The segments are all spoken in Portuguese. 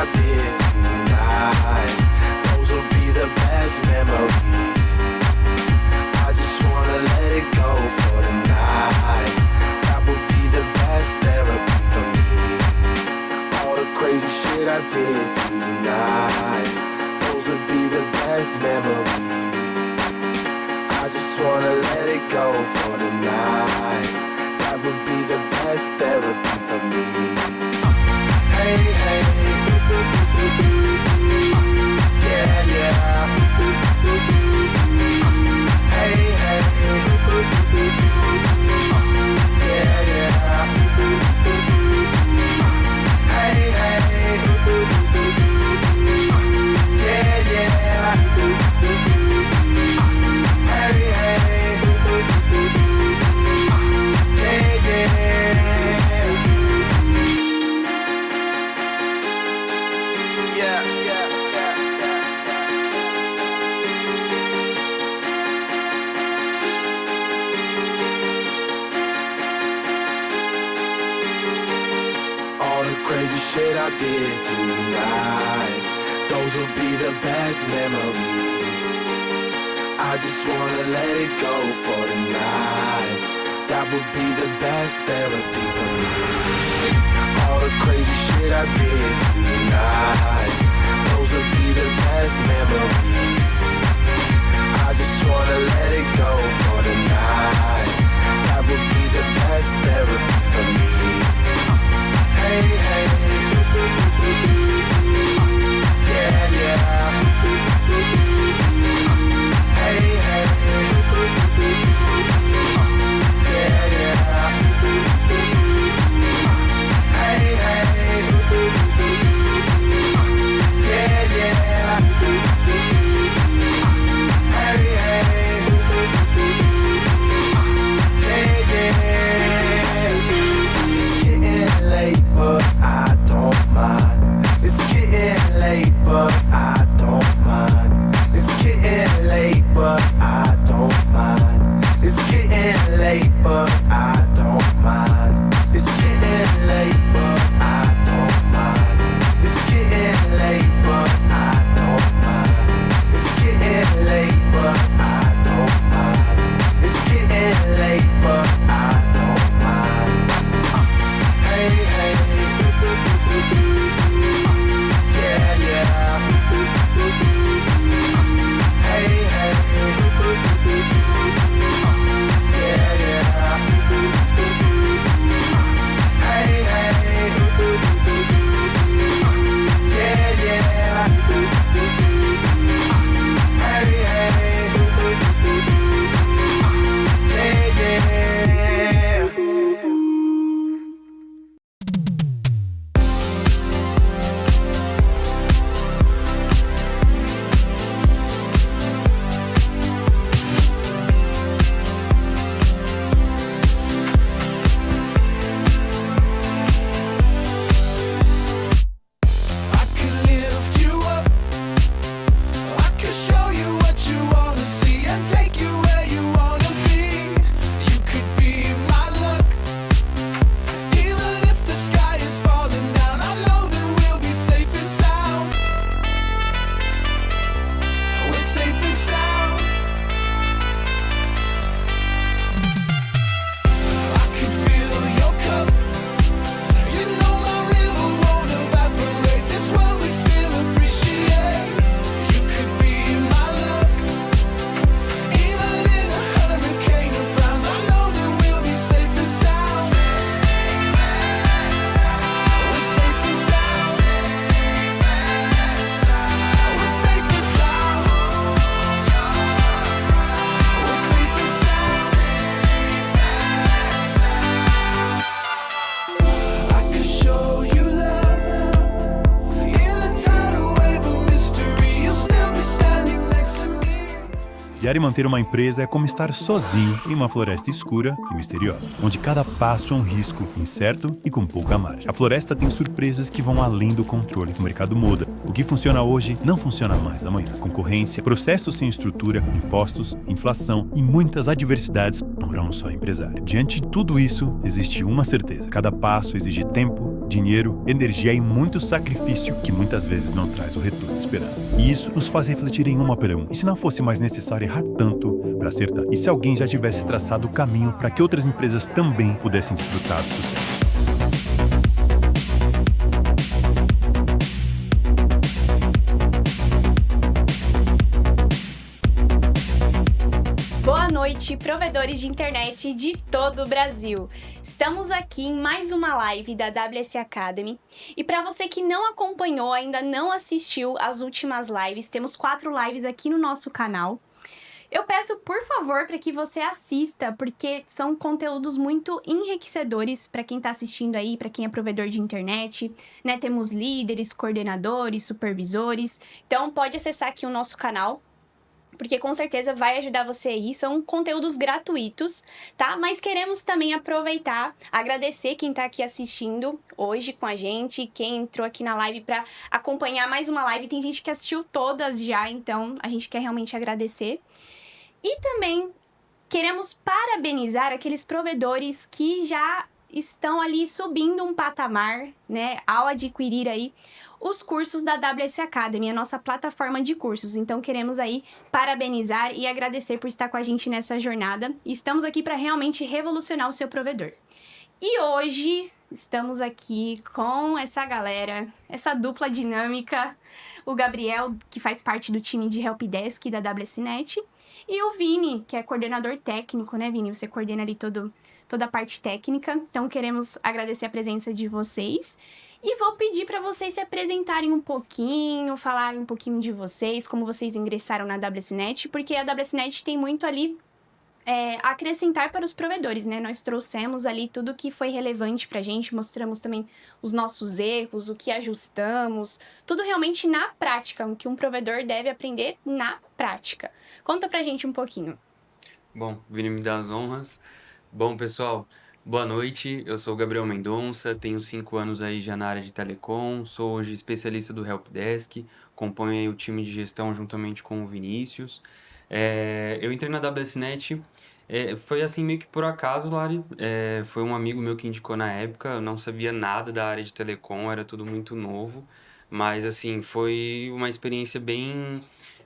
I did tonight. Those will be the best memories. I just wanna let it go for the night. That would be the best therapy for me. All the crazy shit I did tonight. Those would be the best memories. I just wanna let it go for the night. That would be the best therapy for me. Hey, hey, yeah, yeah. Hey, hey, yeah, yeah. Hey, hey, yeah, yeah. Hey, hey, yeah, yeah. All the crazy shit I did tonight, those will be the best memories. I just wanna let it go for the night. That would be the best therapy for me. All the crazy shit I did tonight, those will be the best memories. I just wanna let it go for the night. That would be the best therapy for me. Hey, hey, yeah, yeah. Hey, hey, yeah, yeah. Hey, hey, yeah, yeah. Hey, hey, yeah, yeah. It's getting late, but I don't mind. It's getting late, but I don't mind. It's getting late, but I don't mind. It's getting late, but I don't mind. It's getting late, but I don't mind. It's getting late, but I don't mind. It's getting late, but I don't mind. It's getting late, but I don't mind. Hey, hey, yeah, yeah. Hey, hey, yeah, yeah. Hey, hey, yeah, yeah. Hey, hey, yeah, yeah. I can lift you up. I can show you what you wanna see and take you where you wanna be. You could be my luck. Even if the sky is falling down, I know that we'll be safe and sound. We're safe and sound. I can fill your cup. You know my river won't evaporate. This world we still appreciate. You could be my luck. Even in a hurricane of frowns, I know that we'll be safe and sound. We're safe and sound. We're safe and sound. We're safe and sound. I could show you love. In a tidal wave of mystery, you'll still be standing next to me. Criar e manter uma empresa é como estar sozinho em uma floresta escura e misteriosa, onde cada passo é um risco incerto e com pouca margem. A floresta tem surpresas que vão além do controle. O mercado muda. O que funciona hoje não funciona mais amanhã. Concorrência, processos sem estrutura, impostos, inflação e muitas adversidades para um só empresário. Diante de tudo isso, existe uma certeza: cada passo exige tempo, dinheiro, energia e muito sacrifício que muitas vezes não traz o retorno esperado. E isso nos faz refletir em uma pergunta: e se não fosse mais necessário errar tanto para acertar? E se alguém já tivesse traçado o caminho para que outras empresas também pudessem desfrutar do sucesso? Boa noite, provedores de internet de todo o Brasil. Estamos aqui em mais uma live da WS Academy. E para você que não acompanhou, ainda não assistiu às últimas lives, temos 4 lives aqui no nosso canal. Eu peço, por favor, para que você assista, porque são conteúdos muito enriquecedores para quem está assistindo aí, para quem é provedor de internet, né? Temos líderes, coordenadores, supervisores. Então, pode acessar aqui o nosso canal, porque com certeza vai ajudar você aí. São conteúdos gratuitos, tá? Mas queremos também aproveitar, agradecer quem tá aqui assistindo hoje com a gente, quem entrou aqui na live para acompanhar mais uma live. Tem gente que assistiu todas já, então a gente quer realmente agradecer. E também queremos parabenizar aqueles provedores que já estão ali subindo um patamar, né, ao adquirir aí os cursos da WS Academy, a nossa plataforma de cursos. Então, queremos aí parabenizar e agradecer por estar com a gente nessa jornada. Estamos aqui para realmente revolucionar o seu provedor. E hoje estamos aqui com essa galera, essa dupla dinâmica, o Gabriel, que faz parte do time de Helpdesk da WSNet, e o Vini, que é coordenador técnico, né, Vini? Você coordena ali toda a parte técnica. Então, queremos agradecer a presença de vocês. E vou pedir para vocês se apresentarem um pouquinho, falarem um pouquinho de vocês, como vocês ingressaram na WSNet, porque a WSNet tem muito ali a acrescentar para os provedores, né? Nós trouxemos ali tudo que foi relevante pra gente, mostramos também os nossos erros, o que ajustamos, tudo realmente na prática, o que um provedor deve aprender na prática. Conta pra gente um pouquinho. Bom, Vini me dá as honras. Bom, pessoal, boa noite. Eu sou o Gabriel Mendonça, tenho 5 anos aí já na área de telecom, sou hoje especialista do Helpdesk, componho aí o time de gestão juntamente com o Vinícius. Eu entrei na WSNet, foi assim meio que por acaso, Lari. Foi um amigo meu que indicou na época, eu não sabia nada da área de telecom, era tudo muito novo, mas assim, foi uma experiência bem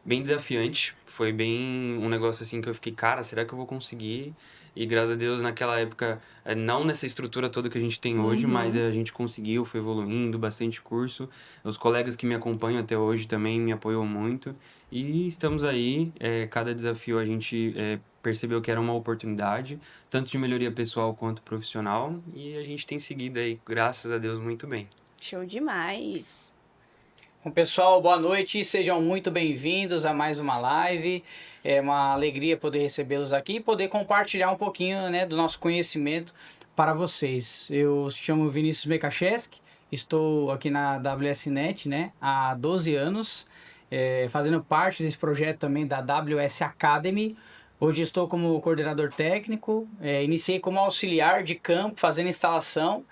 desafiante, foi bem um negócio assim que eu fiquei, cara, será que eu vou conseguir? E graças a Deus, naquela época, não nessa estrutura toda que a gente tem hoje, mas a gente conseguiu, foi evoluindo, bastante curso. Os colegas que me acompanham até hoje também me apoiam muito. E estamos aí, cada desafio a gente percebeu que era uma oportunidade, tanto de melhoria pessoal quanto profissional. E a gente tem seguido aí, graças a Deus, muito bem. Show demais! Bom, pessoal, boa noite, sejam muito bem-vindos a mais uma live. É uma alegria poder recebê-los aqui e poder compartilhar um pouquinho, né, do nosso conhecimento para vocês. Eu chamo Vinícius Mekacheski, estou aqui na WSNet, né, há 12 anos, fazendo parte desse projeto também da WS Academy. Hoje estou como coordenador técnico, iniciei como auxiliar de campo, fazendo instalação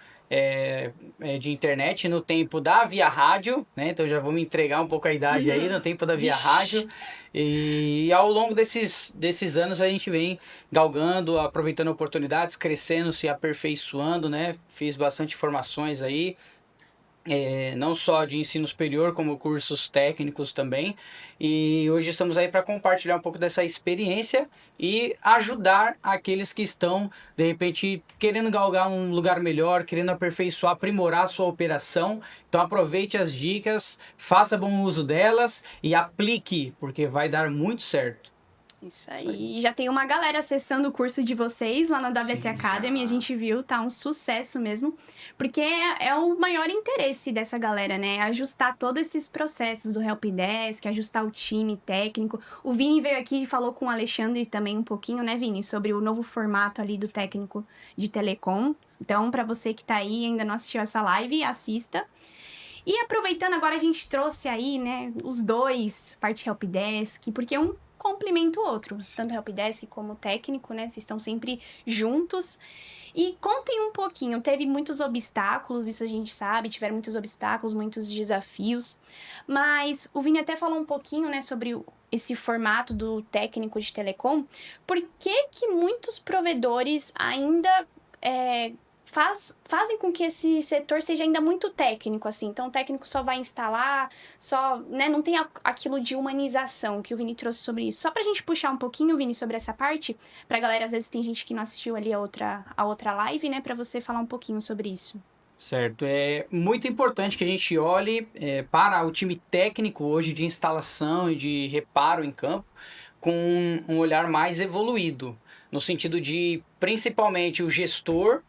de internet no tempo da Via Rádio, né? Então já vou me entregar um pouco a idade aí, no tempo da Via Rádio. E ao longo desses anos a gente vem galgando, aproveitando oportunidades, crescendo, se aperfeiçoando, né? Fiz bastante formações aí, não só de ensino superior, como cursos técnicos também. E hoje estamos aí para compartilhar um pouco dessa experiência e ajudar aqueles que estão, de repente, querendo galgar um lugar melhor, querendo aperfeiçoar, aprimorar a sua operação. Então aproveite as dicas, faça bom uso delas e aplique, porque vai dar muito certo. Isso aí. Já tem uma galera acessando o curso de vocês lá na WS Sim, Academy. já. A gente viu, tá um sucesso mesmo. Porque é o maior interesse dessa galera, né? Ajustar todos esses processos do Helpdesk, ajustar o time técnico. O Vini veio aqui e falou com o Alexandre também um pouquinho, né, Vini? Sobre o novo formato ali do técnico de telecom. Então, para você que tá aí e ainda não assistiu essa live, assista. E aproveitando, agora a gente trouxe aí, né, os dois, parte Helpdesk, porque um complementa o outro, tanto o Helpdesk como o técnico, né? Vocês estão sempre juntos. E contem um pouquinho, teve muitos obstáculos, isso a gente sabe, tiveram muitos obstáculos, muitos desafios, mas o Vini até falou um pouquinho, né, sobre esse formato do técnico de telecom. Por que que muitos provedores ainda fazem com que esse setor seja ainda muito técnico, assim. Então, o técnico só vai instalar, só, né, não tem aquilo de humanização que o Vini trouxe sobre isso. Só pra gente puxar um pouquinho, Vini, sobre essa parte, pra galera, às vezes tem gente que não assistiu ali a outra live, né, pra você falar um pouquinho sobre isso. Certo, é muito importante que a gente olhe para o time técnico hoje de instalação e de reparo em campo com um olhar mais evoluído, no sentido de, principalmente, o gestor,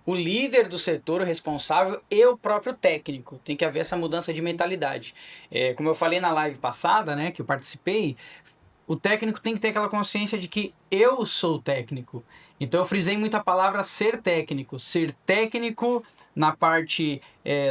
o líder do setor, o responsável e o próprio técnico. Tem que haver essa mudança de mentalidade. Como eu falei na live passada, né, que eu participei, o técnico tem que ter aquela consciência de que eu sou técnico. Então eu frisei muito a palavra ser técnico. Ser técnico na parte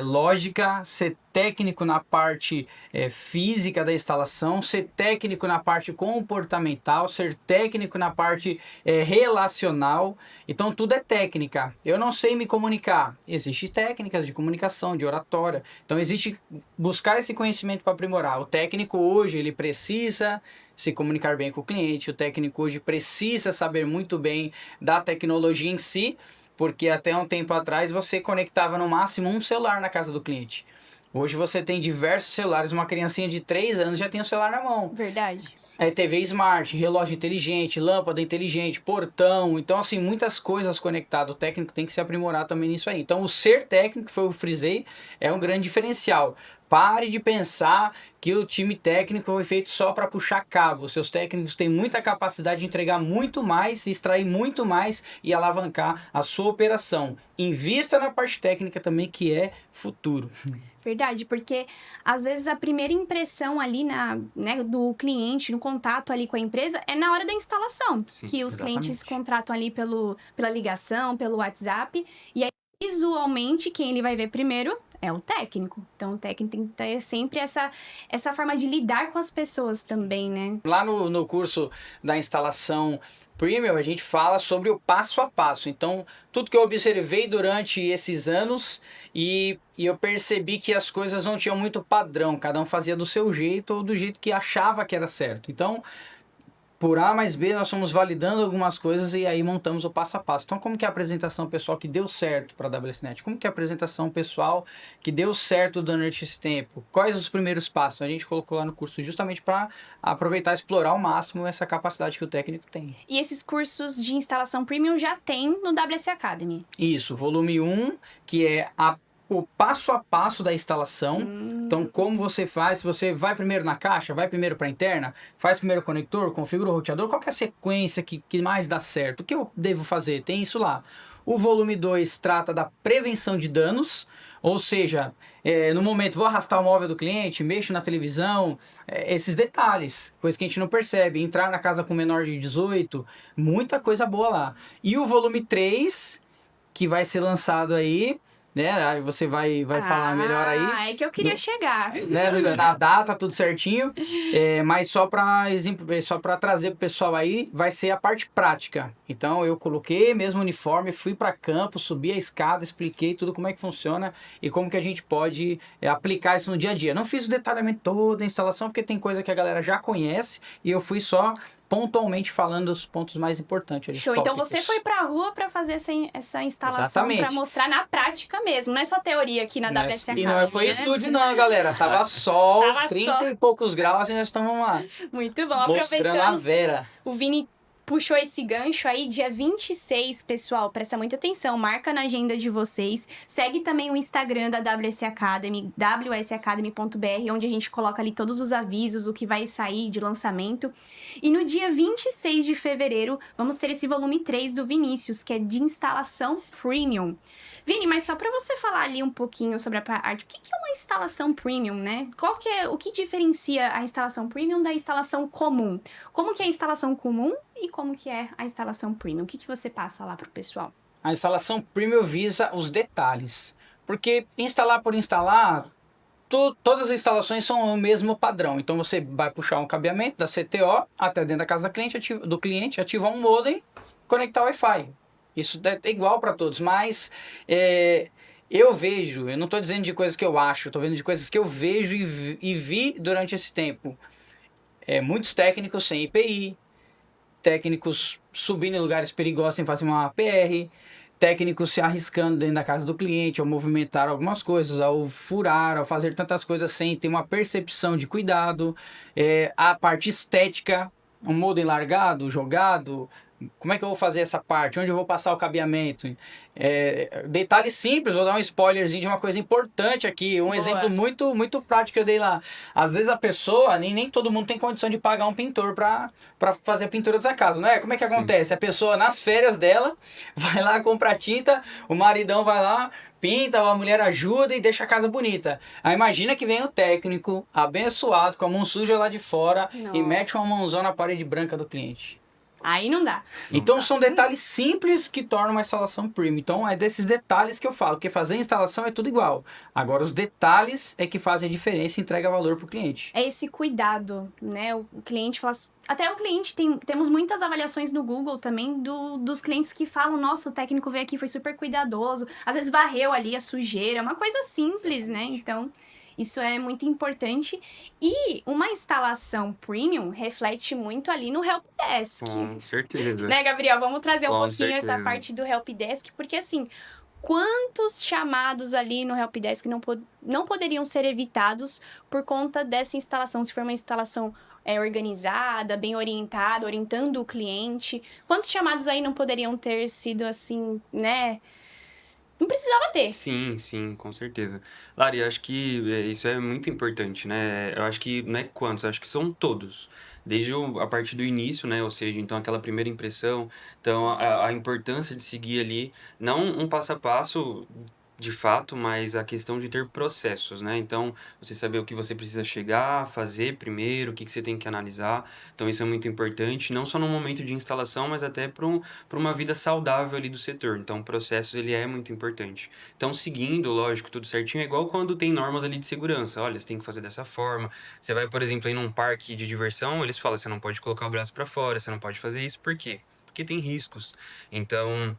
lógica, ser técnico na parte física da instalação, ser técnico na parte comportamental, ser técnico na parte relacional. Então tudo é técnica. Eu não sei me comunicar. Existem técnicas de comunicação, de oratória. Então existe buscar esse conhecimento para aprimorar. O técnico hoje ele precisa se comunicar bem com o cliente. O técnico hoje precisa saber muito bem da tecnologia em si, porque até um tempo atrás você conectava no máximo um celular na casa do cliente. Hoje você tem diversos celulares, uma criancinha de 3 anos já tem o celular na mão. Verdade. TV smart, relógio inteligente, lâmpada inteligente, portão. Então, assim, muitas coisas conectadas. O técnico tem que se aprimorar também nisso aí. Então, o ser técnico, que foi o que eu frisei, é um grande diferencial. Pare de pensar que o time técnico foi feito só para puxar cabo. Seus técnicos têm muita capacidade de entregar muito mais, extrair muito mais e alavancar a sua operação. Invista na parte técnica também, que é futuro. Verdade, porque às vezes a primeira impressão ali do cliente, no contato ali com a empresa, é na hora da instalação. Sim, que os exatamente. clientes contratam ali pela ligação, pelo WhatsApp. E aí, visualmente, quem ele vai ver primeiro é o técnico. Então, o técnico tem que ter sempre essa forma de lidar com as pessoas também, né? Lá no curso da instalação Premium, a gente fala sobre o passo a passo. Então, tudo que eu observei durante esses anos e eu percebi que as coisas não tinham muito padrão. Cada um fazia do seu jeito ou do jeito que achava que era certo. Então, por A mais B, nós fomos validando algumas coisas e aí montamos o passo a passo. Então, como que é a apresentação pessoal que deu certo para a WSNet? Como que é a apresentação pessoal que deu certo durante esse tempo? Quais os primeiros passos? A gente colocou lá no curso justamente para aproveitar e explorar ao máximo essa capacidade que o técnico tem. E esses cursos de instalação premium já tem no WS Academy. Isso, volume 1, que é o passo a passo da instalação. Então, como você faz? Se você vai primeiro na caixa, vai primeiro para a interna, faz primeiro o conector, configura o roteador, qual que é a sequência que mais dá certo? O que eu devo fazer? Tem isso lá. O volume 2 trata da prevenção de danos, ou seja, no momento vou arrastar o móvel do cliente, mexo na televisão, esses detalhes, coisa que a gente não percebe. Entrar na casa com menor de 18, muita coisa boa lá. E o volume 3, que vai ser lançado aí, né? Aí você vai falar melhor aí. Ah, é que eu queria chegar. Né? Na data, tudo certinho. Mas só para trazer pro pessoal aí, vai ser a parte prática. Então eu coloquei mesmo o uniforme, fui para campo, subi a escada, expliquei tudo como é que funciona e como que a gente pode aplicar isso no dia a dia. Não fiz o detalhamento todo da instalação, porque tem coisa que a galera já conhece e eu fui só pontualmente falando os pontos mais importantes. Show, então você foi pra rua pra fazer essa instalação. Exatamente. Pra mostrar na prática mesmo, não é só teoria aqui na WS Academy. E não foi né? estúdio não, galera. Tava sol, Tava 30 sol. e poucos graus e nós estamos lá. Muito bom, Mostrando a aproveitando. Vera. O Vini puxou esse gancho aí, dia 26, pessoal, presta muita atenção, marca na agenda de vocês, segue também o Instagram da WS Academy, wsacademy.br, onde a gente coloca ali todos os avisos, o que vai sair de lançamento. E no dia 26 de fevereiro, vamos ter esse volume 3 do Vinícius, que é de instalação premium. Vini, mas só para você falar ali um pouquinho sobre a parte, o que é uma instalação premium, né? O que diferencia a instalação premium da instalação comum? Como que é a instalação comum e como que é a instalação premium? O que você passa lá pro pessoal? A instalação premium visa os detalhes. Porque instalar por instalar, todas as instalações são o mesmo padrão. Então você vai puxar um cabeamento da CTO até dentro da casa do cliente, ativar um modem, conectar o Wi-Fi. Isso é igual para todos, mas eu não estou dizendo de coisas que eu acho, estou vendo de coisas que eu vejo e vi durante esse tempo. Muitos técnicos sem IPI, técnicos subindo em lugares perigosos sem fazer uma APR, técnico se arriscando dentro da casa do cliente, ao movimentar algumas coisas, ao furar, ao fazer tantas coisas sem ter uma percepção de cuidado, a parte estética, um modem largado, jogado, como é que eu vou fazer essa parte? Onde eu vou passar o cabeamento? Detalhe simples, vou dar um spoilerzinho de uma coisa importante aqui. Um Boa. exemplo muito prático que eu dei lá. Às vezes a pessoa, nem todo mundo tem condição de pagar um pintor pra fazer a pintura dessa casa, não é? Como é que Sim. acontece? A pessoa, nas férias dela, vai lá, compra tinta, o maridão vai lá, pinta, a mulher ajuda e deixa a casa bonita. Aí imagina que vem o técnico, abençoado, com a mão suja lá de fora, e Nossa. mete uma mãozão na parede branca do cliente. Aí não dá. Então são detalhes simples que tornam uma instalação premium. Então é desses detalhes que eu falo, porque fazer a instalação é tudo igual. Agora os detalhes é que fazem a diferença e entrega valor pro cliente. É esse cuidado, né? O cliente fala... Até o cliente, temos muitas avaliações no Google também dos clientes que falam, nossa, o técnico veio aqui, foi super cuidadoso. Às vezes varreu ali a sujeira, é uma coisa simples, né? Então... Isso é muito importante. E uma instalação premium reflete muito ali no helpdesk. Com certeza. Né, Gabriel? Vamos trazer um Com pouquinho essa certeza. parte do helpdesk, porque assim, quantos chamados ali no helpdesk não poderiam ser evitados por conta dessa instalação? Se for uma instalação organizada, bem orientada, orientando o cliente, quantos chamados aí não poderiam ter sido assim, né? Não precisava ter. Sim, com certeza. Lari, eu acho que isso é muito importante, né? Eu acho que não é quantos, eu acho que são todos. Desde a partir do início, né? Ou seja, então aquela primeira impressão. Então, a importância de seguir ali, não um passo a passo de fato, mas a questão de ter processos, né? Então, você saber o que você precisa chegar, fazer primeiro, o que você tem que analisar. Então, isso é muito importante, não só no momento de instalação, mas até para uma vida saudável ali do setor. Então, processos, ele é muito importante. Então, seguindo, lógico, tudo certinho, é igual quando tem normas ali de segurança. Olha, você tem que fazer dessa forma. Você vai, por exemplo, aí num parque de diversão, eles falam, você não pode colocar o braço para fora, você não pode fazer isso. Por quê? Porque tem riscos. Então...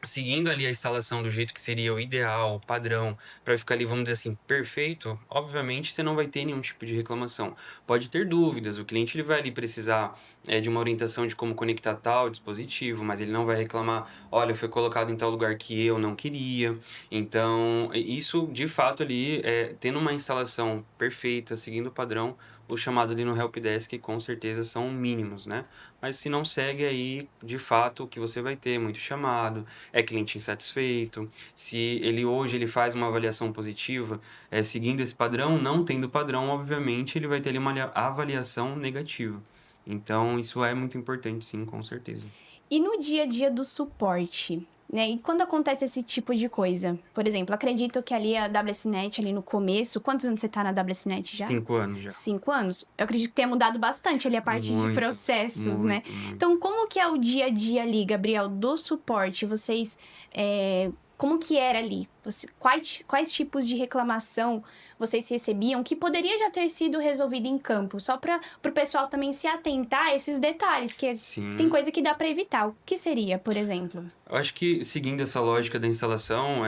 seguindo ali a instalação do jeito que seria o ideal, o padrão, para ficar ali, vamos dizer assim, perfeito, obviamente você não vai ter nenhum tipo de reclamação. Pode ter dúvidas, o cliente ele vai ali precisar de uma orientação de como conectar tal dispositivo, mas ele não vai reclamar, olha, foi colocado em tal lugar que eu não queria. Então, isso de fato ali, tendo uma instalação perfeita, seguindo o padrão, os chamados ali no helpdesk com certeza são mínimos, né? Mas se não segue aí, de fato, o que você vai ter muito chamado, é cliente insatisfeito. Se ele hoje ele faz uma avaliação positiva, seguindo esse padrão, não tendo padrão, obviamente, ele vai ter ali uma avaliação negativa. Então, isso é muito importante, sim, com certeza. E no dia a dia do suporte, né? E quando acontece esse tipo de coisa? Por exemplo, acredito que ali a WSNet, ali no começo... Quantos anos você tá na WSNet já? 5 anos já. 5 anos? Eu acredito que tenha mudado bastante ali a parte de Muito, processos, né? muito. Então, como que é o dia a dia ali, Gabriel, do suporte? Vocês... como que era ali? Quais tipos de reclamação vocês recebiam que poderia já ter sido resolvido em campo? Só para o pessoal também se atentar a esses detalhes, que Sim. tem coisa que dá para evitar. O que seria, por exemplo? Eu acho que, seguindo essa lógica da instalação,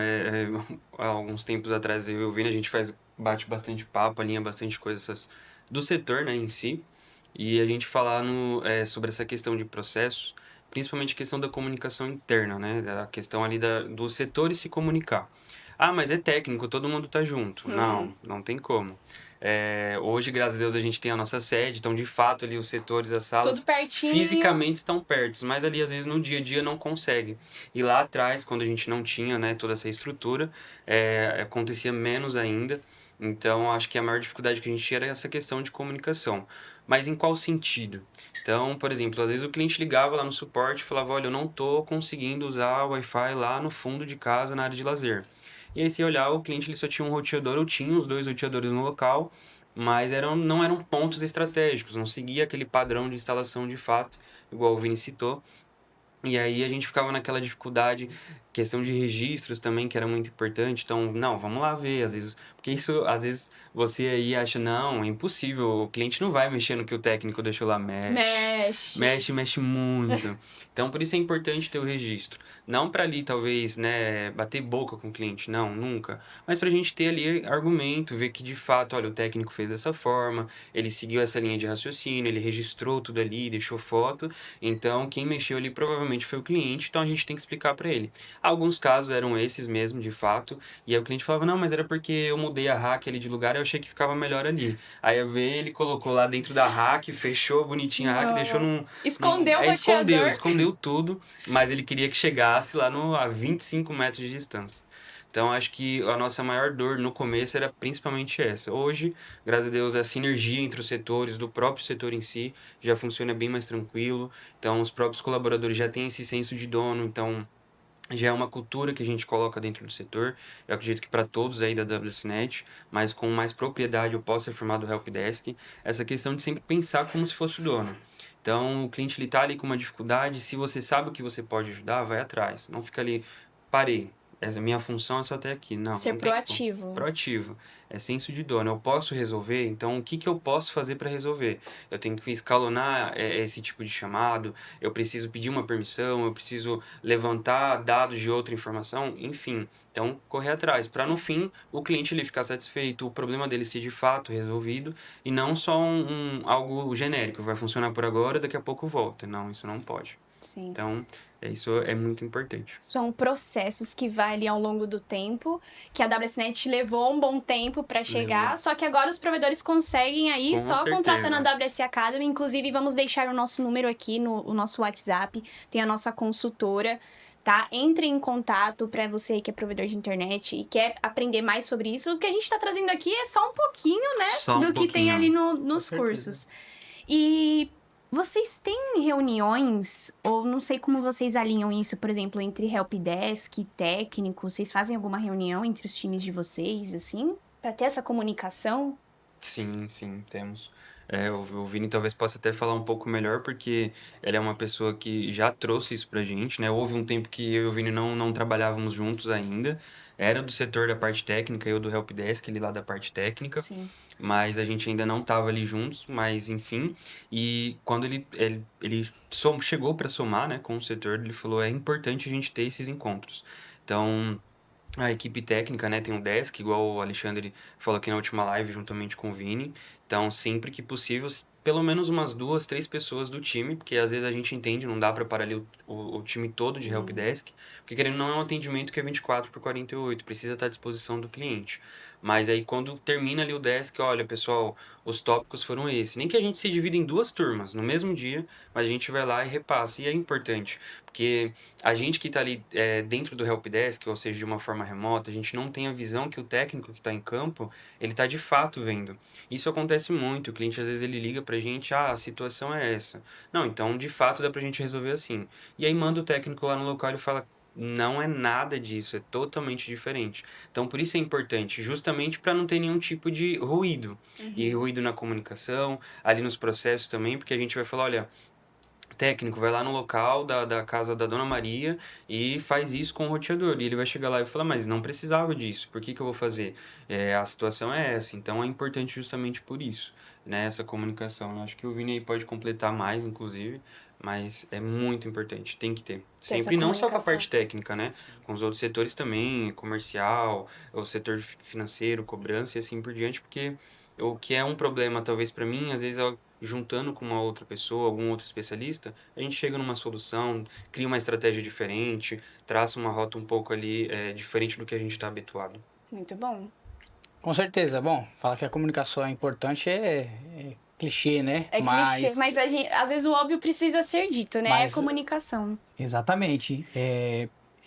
há alguns tempos atrás eu e o Vini, a gente bate bastante papo, alinha bastante coisas do setor, né, em si, e a gente falar sobre essa questão de processos, principalmente a questão da comunicação interna, né, a questão ali dos setores se comunicar. Ah, mas é técnico, todo mundo tá junto. Não tem como. Hoje, graças a Deus, a gente tem a nossa sede, então, de fato, ali os setores, as salas... Tudo pertinho. fisicamente estão perto, mas ali, às vezes, no dia a dia não consegue. E lá atrás, quando a gente não tinha, né, toda essa estrutura, acontecia menos ainda. Então, acho que a maior dificuldade que a gente tinha era essa questão de comunicação. Mas em qual sentido? Então, por exemplo, às vezes o cliente ligava lá no suporte e falava, olha, eu não tô conseguindo usar o Wi-Fi lá no fundo de casa, na área de lazer. E aí, se olhar, o cliente ele só tinha um roteador, ou tinha os 2 roteadores no local, mas não eram pontos estratégicos, não seguia aquele padrão de instalação de fato, igual o Vini citou. E aí a gente ficava naquela dificuldade, questão de registros também, que era muito importante. Então, não, vamos lá ver, às vezes... Porque isso, às vezes, você aí acha, não, é impossível, o cliente não vai mexer no que o técnico deixou lá, mexe muito. Então, por isso é importante ter o registro. Não para ali, talvez, né, bater boca com o cliente, não, nunca. Mas pra gente ter ali argumento, ver que, de fato, olha, o técnico fez dessa forma, ele seguiu essa linha de raciocínio, ele registrou tudo ali, deixou foto. Então, quem mexeu ali provavelmente foi o cliente, então a gente tem que explicar para ele. Alguns casos eram esses mesmo, de fato, e aí o cliente falava, não, mas era porque eu mudei a rack ali de lugar e eu achei que ficava melhor ali. Aí eu vi, ele colocou lá dentro da rack, fechou bonitinho a rack, deixou Escondeu o escondeu, roteador. escondeu tudo, mas ele queria que chegasse lá a 25 metros de distância. Então, acho que a nossa maior dor no começo era principalmente essa. Hoje, graças a Deus, a sinergia entre os setores, do próprio setor em si, já funciona bem mais tranquilo. Então, os próprios colaboradores já têm esse senso de dono, então já é uma cultura que a gente coloca dentro do setor. Eu acredito que para todos aí da WSNet, mas com mais propriedade eu posso afirmar do Helpdesk, essa questão de sempre pensar como se fosse o dono. Então, o cliente ele tá ali com uma dificuldade, se você sabe o que você pode ajudar, vai atrás. Não fica ali, parei, essa minha função é só até aqui. Não, Ser não tem como. proativo. Proativo. É senso de dono. Eu posso resolver, então o que que eu posso fazer para resolver? Eu tenho que escalonar esse tipo de chamado, eu preciso pedir uma permissão, eu preciso levantar dados de outra informação, enfim. Então, correr atrás, para no fim o cliente ele ficar satisfeito, o problema dele ser de fato resolvido e não só algo genérico, vai funcionar por agora, daqui a pouco volta. Não, isso não pode. Sim. Então, isso é muito importante. São processos que vai ali ao longo do tempo, que a WSNet levou um bom tempo para chegar, Levou. só que agora os provedores conseguem aí Com só certeza. contratando a WS Academy. Inclusive, vamos deixar o nosso número aqui no o nosso WhatsApp, tem a nossa consultora, tá? Entre em contato para você que é provedor de internet e quer aprender mais sobre isso. O que a gente está trazendo aqui é só um pouquinho, né, Só um do que tem pouquinho. ali nos certeza. cursos. E vocês têm reuniões, ou não sei como vocês alinham isso, por exemplo, entre helpdesk e técnico? Vocês fazem alguma reunião entre os times de vocês, assim, para ter essa comunicação? Sim, sim, temos. O Vini talvez possa até falar um pouco melhor, porque ele é uma pessoa que já trouxe isso pra gente, né? Houve um tempo que eu e o Vini não trabalhávamos juntos ainda. Era do setor da parte técnica, eu do Helpdesk, ele lá da parte técnica. Sim. Mas a gente ainda não estava ali juntos, mas enfim. E quando chegou para somar, né, com o setor, ele falou, é importante a gente ter esses encontros. Então, a equipe técnica, né, tem um desk, igual o Alexandre falou aqui na última live, juntamente com o Vini. Então, sempre que possível, pelo menos umas 2, 3 pessoas do time, porque às vezes a gente entende, não dá para parar ali o time todo de helpdesk, porque querendo ou não é um atendimento que é 24/48, precisa estar à disposição do cliente. Mas aí quando termina ali o desk, olha, pessoal, os tópicos foram esses. Nem que a gente se divida em 2 turmas no mesmo dia, mas a gente vai lá e repassa. E é importante, porque a gente que está ali dentro do helpdesk, ou seja, de uma forma remota, a gente não tem a visão que o técnico que está em campo, ele está de fato vendo. Isso acontece muito, o cliente às vezes ele liga pra gente, a situação é essa. Não, então de fato dá pra gente resolver assim. E aí manda o técnico lá no local e fala, não é nada disso, é totalmente diferente. Então por isso é importante, justamente para não ter nenhum tipo de ruído. E ruído na comunicação, ali nos processos também, porque a gente vai falar, olha, técnico vai lá no local da casa da Dona Maria e faz isso com o roteador. E ele vai chegar lá e falar, mas não precisava disso, por que que eu vou fazer? A situação é essa, então é importante justamente por isso, né, essa comunicação. Eu acho que o Vini aí pode completar mais, inclusive, mas é muito importante, tem que ter. Sempre, não só com a parte técnica, né, com os outros setores também, comercial, o setor financeiro, cobrança e assim por diante, porque o que é um problema, talvez para mim, às vezes juntando com uma outra pessoa, algum outro especialista, a gente chega numa solução, cria uma estratégia diferente, traça uma rota um pouco ali diferente do que a gente está habituado. Muito bom. Com certeza. Bom, falar que a comunicação é importante é clichê, né? É clichê, mas às vezes o óbvio precisa ser dito, né? É comunicação. Exatamente.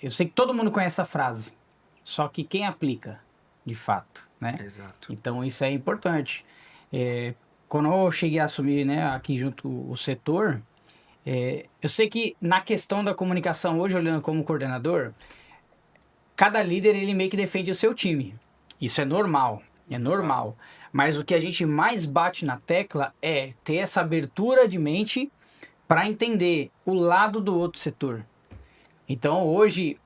Eu sei que todo mundo conhece essa frase, só que quem aplica, de fato, né? Exato. Então isso é importante. Quando eu cheguei a assumir, né, aqui junto o setor, eu sei que na questão da comunicação hoje, olhando como coordenador, cada líder ele meio que defende o seu time. Isso é normal. Mas o que a gente mais bate na tecla é ter essa abertura de mente para entender o lado do outro setor. Então hoje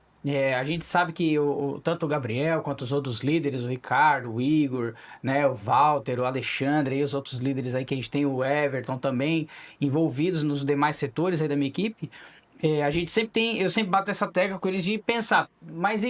a gente sabe que tanto o Gabriel quanto os outros líderes, o Ricardo, o Igor, né, o Walter, o Alexandre e os outros líderes aí que a gente tem, o Everton também, envolvidos nos demais setores aí da minha equipe, eu sempre bato essa tecla com eles de pensar, mas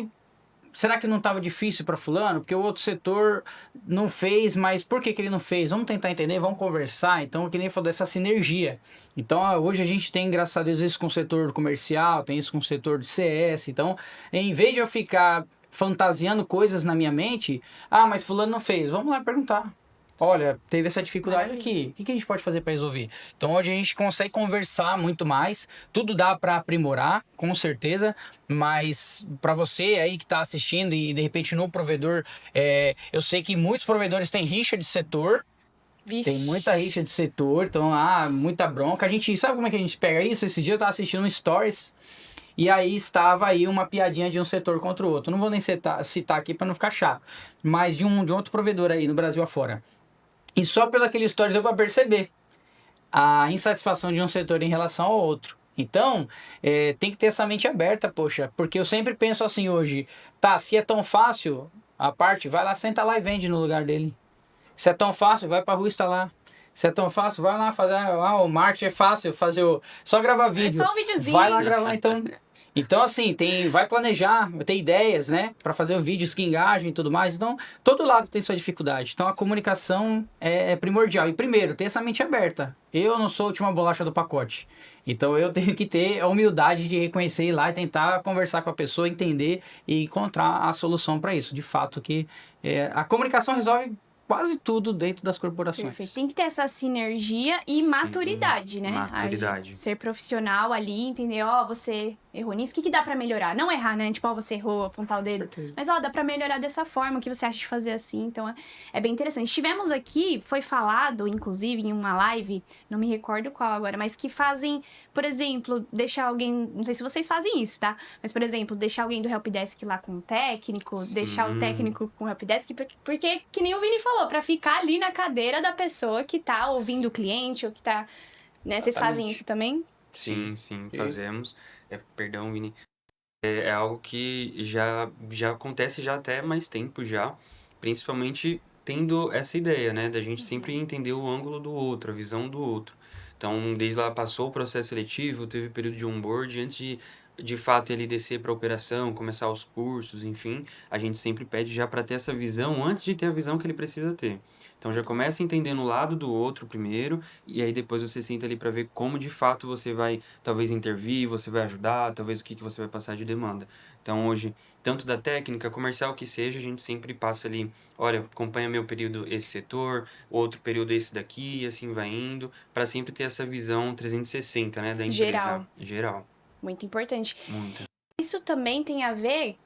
será que não estava difícil para fulano? Porque o outro setor não fez, mas por que ele não fez? Vamos tentar entender, vamos conversar. Então, que nem falou dessa sinergia. Então, hoje a gente tem, graças a Deus, isso com o setor comercial, tem isso com o setor de CS. Então, em vez de eu ficar fantasiando coisas na minha mente, mas fulano não fez, vamos lá perguntar. Olha, teve essa dificuldade aqui. O que a gente pode fazer para resolver? Então, hoje a gente consegue conversar muito mais. Tudo dá para aprimorar, com certeza. Mas para você aí que está assistindo e de repente no provedor, eu sei que muitos provedores têm rixa de setor. Vixe. Tem muita rixa de setor, então, muita bronca. A gente sabe como é que a gente pega isso? Esse dia eu estava assistindo um Stories. E aí estava aí uma piadinha de um setor contra o outro. Não vou nem citar aqui para não ficar chato. Mas de um outro provedor aí no Brasil afora. E só pelo aquele story deu para perceber a insatisfação de um setor em relação ao outro. Então, tem que ter essa mente aberta, poxa. Porque eu sempre penso assim hoje, se é tão fácil, a parte, vai lá, senta lá e vende no lugar dele. Se é tão fácil, vai pra rua instalar. Se é tão fácil, vai lá fazer, o marketing é fácil, só gravar vídeo. É só um videozinho. Vai lá gravar, então... Então, assim, vai planejar, vai ter ideias, né? Para fazer vídeos que engajam e tudo mais. Então, todo lado tem sua dificuldade. Então, a comunicação é primordial. E, primeiro, ter essa mente aberta. Eu não sou a última bolacha do pacote. Então, eu tenho que ter a humildade de reconhecer, ir lá e tentar conversar com a pessoa, entender e encontrar a solução para isso. De fato, que a comunicação resolve quase tudo dentro das corporações. Perfeito. Tem que ter essa sinergia e maturidade, né? Maturidade. Aí, ser profissional ali, entender, você errou nisso, o que dá pra melhorar? Não errar, né? Tipo, você errou, apontar o dedo. Mas, dá pra melhorar dessa forma, o que você acha de fazer assim? Então, é bem interessante. Estivemos aqui, foi falado, inclusive, em uma live, não me recordo qual agora, mas que fazem, por exemplo, deixar alguém, não sei se vocês fazem isso, tá? Mas, por exemplo, deixar alguém do helpdesk lá com o técnico, deixar o técnico com o helpdesk, porque, que nem o Vini falou, pra ficar ali na cadeira da pessoa que tá ouvindo o cliente, ou que tá, né? Vocês fazem isso também? Sim, fazemos. Perdão, Vini. É algo que já acontece já até mais tempo já, principalmente tendo essa ideia, né, da gente sempre entender o ângulo do outro, a visão do outro. Então, desde lá passou o processo seletivo, teve período de onboard, antes de fato ele descer para a operação, começar os cursos, enfim, a gente sempre pede já para ter essa visão antes de ter a visão que ele precisa ter. Então já começa entendendo o lado do outro primeiro, e aí depois você senta ali para ver como de fato você vai talvez intervir, você vai ajudar, talvez o que você vai passar de demanda. Então hoje, tanto da técnica, comercial que seja, a gente sempre passa ali, olha, acompanha meu período esse setor, outro período esse daqui, e assim vai indo, para sempre ter essa visão 360, né, da empresa. Geral. Muito importante. Muito. Isso também tem a ver...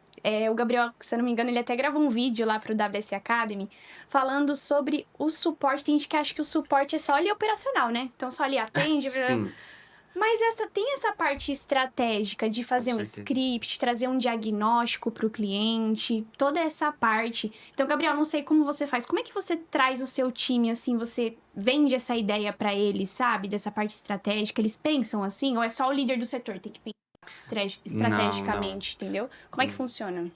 o Gabriel, se eu não me engano, ele até gravou um vídeo lá pro WS Academy falando sobre o suporte. Tem gente que acha que o suporte é só ali operacional, né? Então só ali atende. Sim. Mas tem essa parte estratégica de fazer um script, trazer um diagnóstico pro cliente, toda essa parte. Então, Gabriel, não sei como você faz. Como é que você traz o seu time, assim, você vende essa ideia pra eles, sabe? Dessa parte estratégica. Eles pensam assim? Ou é só o líder do setor tem que pensar estrategicamente, entendeu? Como é que funciona?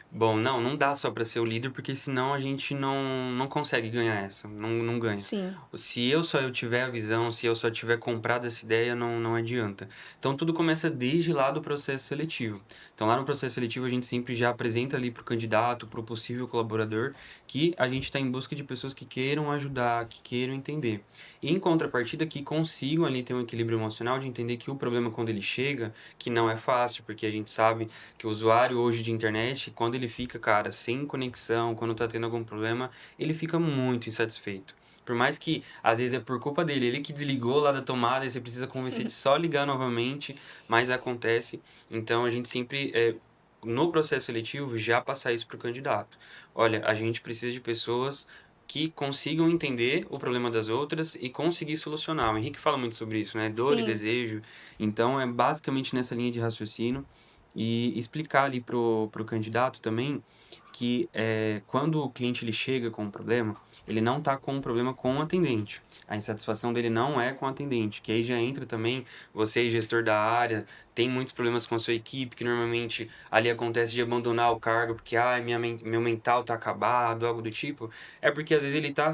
Bom, não dá só para ser o líder, porque senão a gente não consegue ganhar essa, não ganha. Sim. Se eu tiver a visão, se eu só tiver comprado essa ideia, não adianta. Então, tudo começa desde lá do processo seletivo. Então, lá no processo seletivo, a gente sempre já apresenta ali para o candidato, para o possível colaborador, que a gente está em busca de pessoas que queiram ajudar, que queiram entender. E, em contrapartida, que consigam ali ter um equilíbrio emocional de entender que o problema, quando ele chega, que não é fácil, porque a gente sabe que o usuário hoje de internet, quando ele fica, cara, sem conexão, quando tá tendo algum problema, ele fica muito insatisfeito. Por mais que, às vezes, é por culpa dele, ele que desligou lá da tomada e você precisa convencer de só ligar novamente, mas acontece. Então, a gente sempre, no processo seletivo, já passar isso pro candidato. Olha, a gente precisa de pessoas que consigam entender o problema das outras e conseguir solucionar. O Henrique fala muito sobre isso, né? Dor e desejo. Então, é basicamente nessa linha de raciocínio. E explicar ali pro candidato também que quando o cliente ele chega com um problema, ele não está com um problema com o atendente. A insatisfação dele não é com o atendente, que aí já entra também você, gestor da área, tem muitos problemas com a sua equipe, que normalmente ali acontece de abandonar o cargo porque meu mental tá acabado, algo do tipo. É porque às vezes ele tá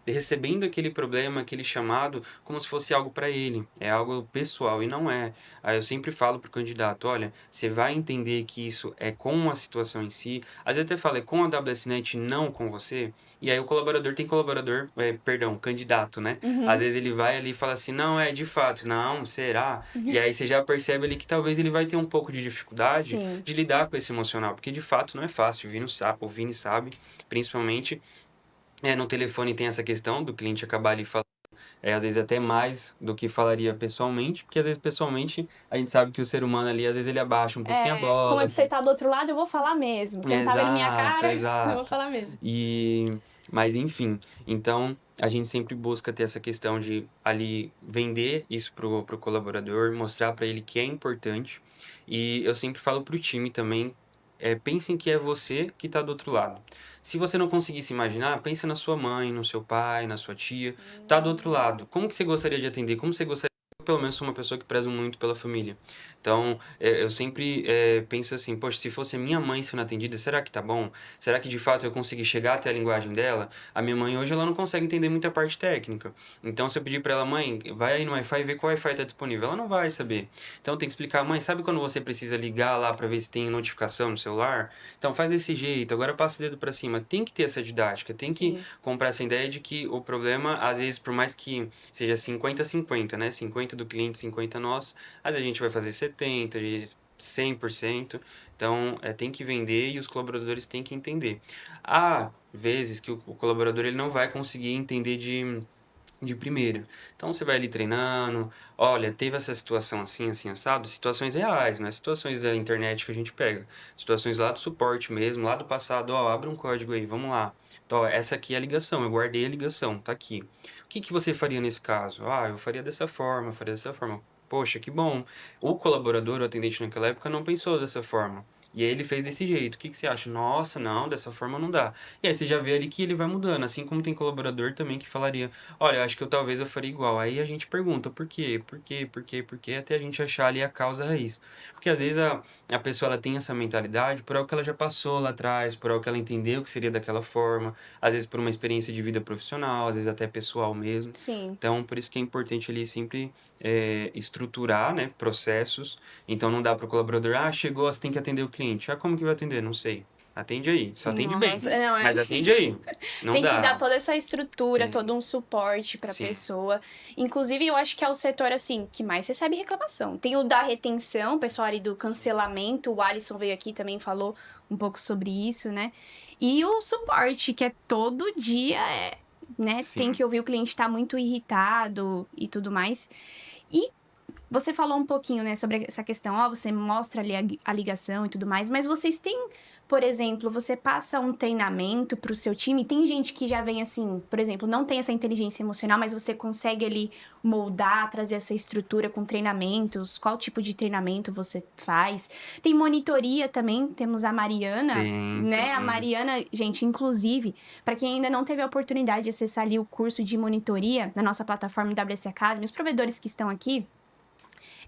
recebendo aquele problema, aquele chamado, como se fosse algo para ele. É algo pessoal e não é. Aí eu sempre falo pro candidato, olha, você vai entender que isso é com a situação em si. Às vezes até falo, é com a WSNet, não com você. E aí o colaborador tem candidato, né? Às vezes ele vai ali e fala assim, não, de fato, não, será? E aí você já percebe ali que talvez ele vai ter um pouco de dificuldade Sim. de lidar com esse emocional, porque de fato não é fácil, o Vini sabe, principalmente, no telefone tem essa questão do cliente acabar ali falando, às vezes até mais do que falaria pessoalmente, porque às vezes pessoalmente a gente sabe que o ser humano ali, às vezes ele abaixa um pouquinho a bola. Como você tá do outro lado, eu vou falar mesmo. Você não tá vendo minha cara, eu vou falar mesmo. Mas enfim, então a gente sempre busca ter essa questão de ali vender isso pro colaborador, mostrar para ele que é importante. E eu sempre falo pro time também, pensem que é você que tá do outro lado. Se você não conseguir se imaginar, pensa na sua mãe, no seu pai, na sua tia, tá do outro lado. Como que você gostaria de atender? Como você gostaria? Eu, pelo menos, sou uma pessoa que prezo muito pela família. Então, eu sempre penso assim, poxa, se fosse a minha mãe sendo atendida, será que tá bom? Será que de fato eu consegui chegar até a linguagem dela? A minha mãe hoje, ela não consegue entender muita parte técnica. Então, se eu pedir pra ela, mãe, vai aí no Wi-Fi e vê qual Wi-Fi tá disponível, ela não vai saber. Então, tem que explicar, mãe, sabe quando você precisa ligar lá pra ver se tem notificação no celular? Então, faz desse jeito, agora passa o dedo pra cima. Tem que ter essa didática, tem que comprar essa ideia de que o problema, às vezes, por mais que seja 50-50, né? 50 do cliente, 50 nosso, às vezes a gente vai fazer 70, 100%. Então, tem que vender e os colaboradores têm que entender. Há vezes que o colaborador ele não vai conseguir entender de primeira. Então, você vai ali treinando, olha, teve essa situação assim, assim, assado, situações reais, não é situações da internet que a gente pega. Situações lá do suporte mesmo, lá do passado, abre um código aí, vamos lá. Então, essa aqui é a ligação, eu guardei a ligação, tá aqui. O que que você faria nesse caso? Eu faria dessa forma, faria dessa forma. Poxa, que bom. O colaborador, o atendente naquela época, não pensou dessa forma. E aí ele fez desse jeito. O que que você acha? Nossa, não, dessa forma não dá. E aí você já vê ali que ele vai mudando. Assim como tem colaborador também que falaria, olha, acho que talvez eu faria igual. Aí a gente pergunta, por quê? Por quê? Por quê? Por quê? Até a gente achar ali a causa raiz. Porque às vezes a pessoa ela tem essa mentalidade por algo que ela já passou lá atrás, por algo que ela entendeu que seria daquela forma, às vezes por uma experiência de vida profissional, às vezes até pessoal mesmo. Sim. Então, por isso que é importante ali sempre estruturar, né, processos. Então, não dá para o colaborador, chegou, você tem que atender o cliente. Como que vai atender? Não sei. Atende aí. Só atende bem. Nossa, não, Mas atende aí. Não Tem dá. que dar toda essa estrutura, Tem. todo um suporte pra Sim. pessoa. Inclusive, eu acho que é o setor, assim, que mais recebe reclamação. Tem o da retenção, o pessoal ali do cancelamento. O Alisson veio aqui também falou um pouco sobre isso, né? E o suporte, que é todo dia, né? Sim. Tem que ouvir o cliente tá muito irritado e tudo mais. E você falou um pouquinho, né, sobre essa questão, você mostra ali a ligação e tudo mais, mas vocês têm, por exemplo, você passa um treinamento pro seu time, tem gente que já vem assim, por exemplo, não tem essa inteligência emocional, mas você consegue ali moldar, trazer essa estrutura com treinamentos, qual tipo de treinamento você faz? Tem monitoria também, temos a Mariana, né? A Mariana, gente, inclusive, para quem ainda não teve a oportunidade de acessar ali o curso de monitoria na nossa plataforma WS Academy, os provedores que estão aqui,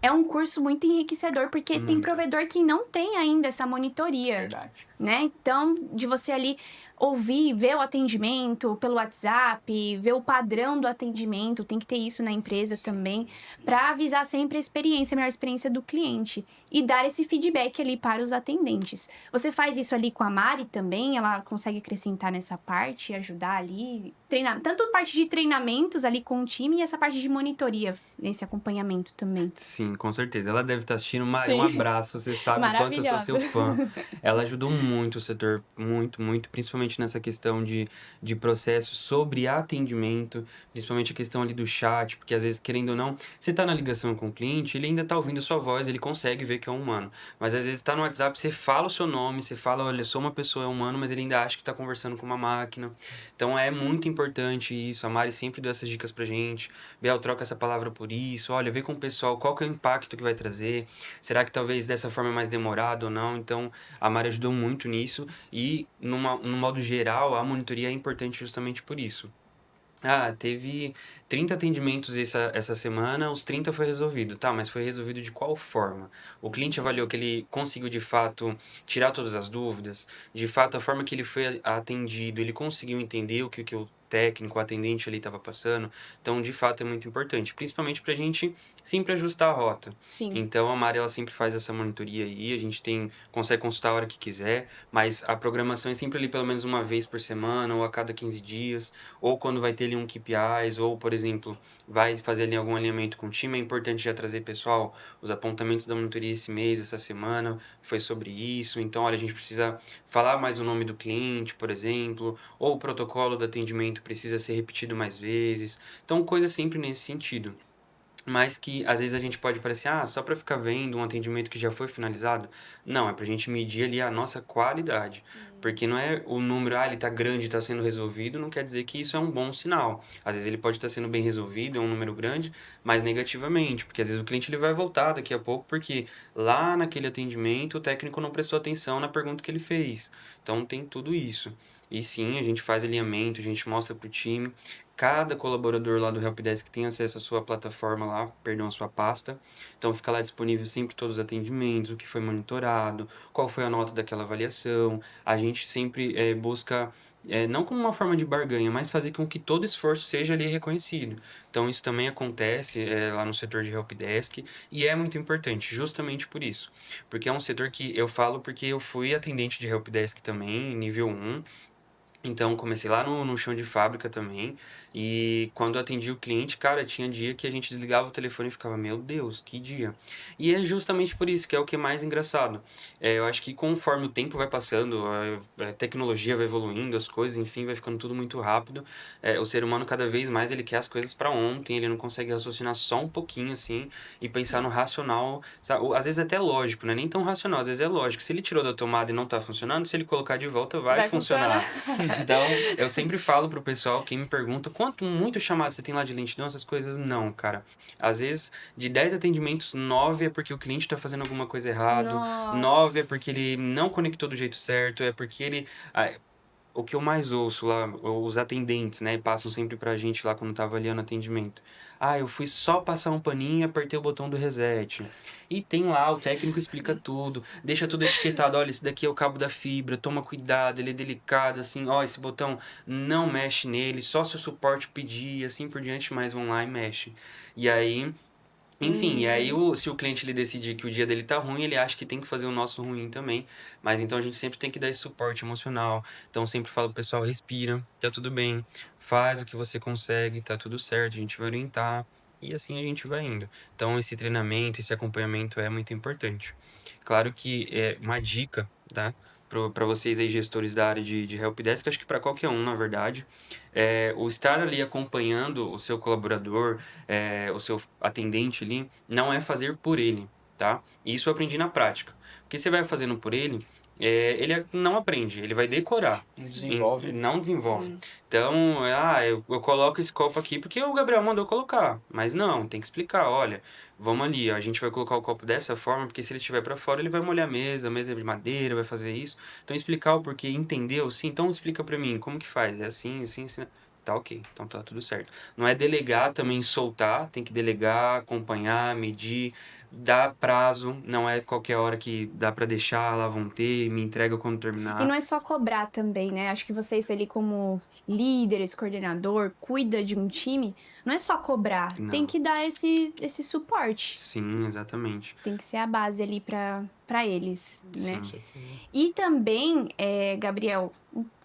é um curso muito enriquecedor, porque tem provedor que não tem ainda essa monitoria. Verdade. Né? Então, de você ali ouvir, ver o atendimento pelo WhatsApp, ver o padrão do atendimento, tem que ter isso na empresa também, para avisar sempre a melhor experiência do cliente e dar esse feedback ali para os atendentes. Você faz isso ali com a Mari também? Ela consegue acrescentar nessa parte, ajudar ali, treinar, tanto a parte de treinamentos ali com o time e essa parte de monitoria, nesse acompanhamento também. Sim, com certeza. Ela deve estar assistindo. Mari, Sim. um abraço. Você sabe o quanto eu sou seu fã. Ela ajudou muito o setor, muito, muito, principalmente nessa questão de processo sobre atendimento, principalmente a questão ali do chat, porque às vezes, querendo ou não, você tá na ligação com o cliente, ele ainda tá ouvindo a sua voz, ele consegue ver que é um humano. Mas às vezes tá no WhatsApp, você fala o seu nome, você fala, olha, eu sou uma pessoa, é humano, mas ele ainda acha que tá conversando com uma máquina. Então é muito importante isso. A Mari sempre deu essas dicas pra gente. Biel, troca essa palavra por isso. Olha, vê com o pessoal qual que é o impacto que vai trazer. Será que talvez dessa forma é mais demorado ou não? Então, a Mari ajudou muito muito nisso e, no modo geral, a monitoria é importante justamente por isso. Ah, teve 30 atendimentos essa semana, os 30 foi resolvido. Tá, mas foi resolvido de qual forma? O cliente avaliou que ele conseguiu, de fato, tirar todas as dúvidas? De fato, a forma que ele foi atendido, ele conseguiu entender o que o técnico, o atendente ali estava passando? Então, de fato, é muito importante, principalmente para a gente sempre ajustar a rota. Sim. Então, a Mari, ela sempre faz essa monitoria aí, a gente consegue consultar a hora que quiser, mas a programação é sempre ali pelo menos uma vez por semana ou a cada 15 dias, ou quando vai ter ali um KPIs, ou, por exemplo, vai fazer ali algum alinhamento com o time, é importante já trazer, pessoal, os apontamentos da monitoria esse mês, essa semana, foi sobre isso, então, olha, a gente precisa falar mais o nome do cliente, por exemplo, ou o protocolo do atendimento precisa ser repetido mais vezes, então, coisa sempre nesse sentido. Mas que às vezes a gente pode parecer, só para ficar vendo um atendimento que já foi finalizado. Não, é pra gente medir ali a nossa qualidade. Porque não é o número, ele tá grande, tá sendo resolvido, não quer dizer que isso é um bom sinal. Às vezes ele pode estar sendo bem resolvido, é um número grande, mas negativamente. Porque às vezes o cliente ele vai voltar daqui a pouco, porque lá naquele atendimento o técnico não prestou atenção na pergunta que ele fez. Então tem tudo isso. E sim, a gente faz alinhamento, a gente mostra pro time. Cada colaborador lá do Helpdesk tem acesso à sua plataforma lá, perdão, à sua pasta. Então fica lá disponível sempre todos os atendimentos, o que foi monitorado, qual foi a nota daquela avaliação. A gente sempre busca, não como uma forma de barganha, mas fazer com que todo esforço seja ali reconhecido. Então isso também acontece lá no setor de Helpdesk e é muito importante, justamente por isso. Porque é um setor que eu falo porque eu fui atendente de Helpdesk também, nível 1. Então, comecei lá no chão de fábrica também. E quando eu atendi o cliente, cara, tinha dia que a gente desligava o telefone e ficava, meu Deus, que dia. E é justamente por isso que é o que é mais engraçado. Eu acho que conforme o tempo vai passando, a tecnologia vai evoluindo, as coisas, enfim, vai ficando tudo muito rápido. O ser humano, cada vez mais, ele quer as coisas para ontem, ele não consegue raciocinar só um pouquinho, assim, e pensar no racional. Sabe? Às vezes até lógico, não é nem tão racional, às vezes é lógico. Se ele tirou da tomada e não tá funcionando, se ele colocar de volta, vai funcionar. Então, eu sempre falo pro pessoal, quem me pergunta, quanto muito chamado você tem lá de lentidão, essas coisas, não, cara. Às vezes, de 10 atendimentos, 9 é porque o cliente tá fazendo alguma coisa errado, Nossa. 9 é porque ele não conectou do jeito certo, é porque ele... o que eu mais ouço lá, os atendentes, né, passam sempre pra gente lá quando tá avaliando atendimento. Eu fui só passar um paninho e apertei o botão do reset. E tem lá, o técnico explica tudo, deixa tudo etiquetado, olha, esse daqui é o cabo da fibra, toma cuidado, ele é delicado, assim, esse botão não mexe nele, só se o suporte pedir, e assim por diante, mas vão lá e mexe. E aí... Enfim, e aí se o cliente ele decidir que o dia dele tá ruim, ele acha que tem que fazer o nosso ruim também. Mas então a gente sempre tem que dar esse suporte emocional. Então sempre falo pro pessoal, respira, tá tudo bem. Faz o que você consegue, tá tudo certo, a gente vai orientar. E assim a gente vai indo. Então esse treinamento, esse acompanhamento é muito importante. Claro que é uma dica, tá? Para vocês aí, gestores da área de Helpdesk, acho que para qualquer um, na verdade, o estar ali acompanhando o seu colaborador, o seu atendente ali, não é fazer por ele, tá? Isso eu aprendi na prática. Porque você vai fazendo por ele, ele não aprende, ele vai decorar. Não desenvolve. Não desenvolve. Então, eu coloco esse copo aqui porque o Gabriel mandou colocar. Mas não, tem que explicar, olha, vamos ali, a gente vai colocar o copo dessa forma, porque se ele estiver para fora, ele vai molhar a mesa é de madeira, vai fazer isso. Então, explicar o porquê, entendeu? Sim, então explica para mim, como que faz? É assim, assim, assim. Tá ok, então tá tudo certo. Não é delegar também, soltar, tem que delegar, acompanhar, medir, dar prazo, não é qualquer hora que dá pra deixar, lá vão ter, me entrega quando terminar. E não é só cobrar também, né? Acho que vocês ali como líderes, coordenador, cuida de um time, não é só cobrar, Não. tem que dar esse suporte. Sim, exatamente. Tem que ser a base ali pra eles, né? Sim. E também, Gabriel,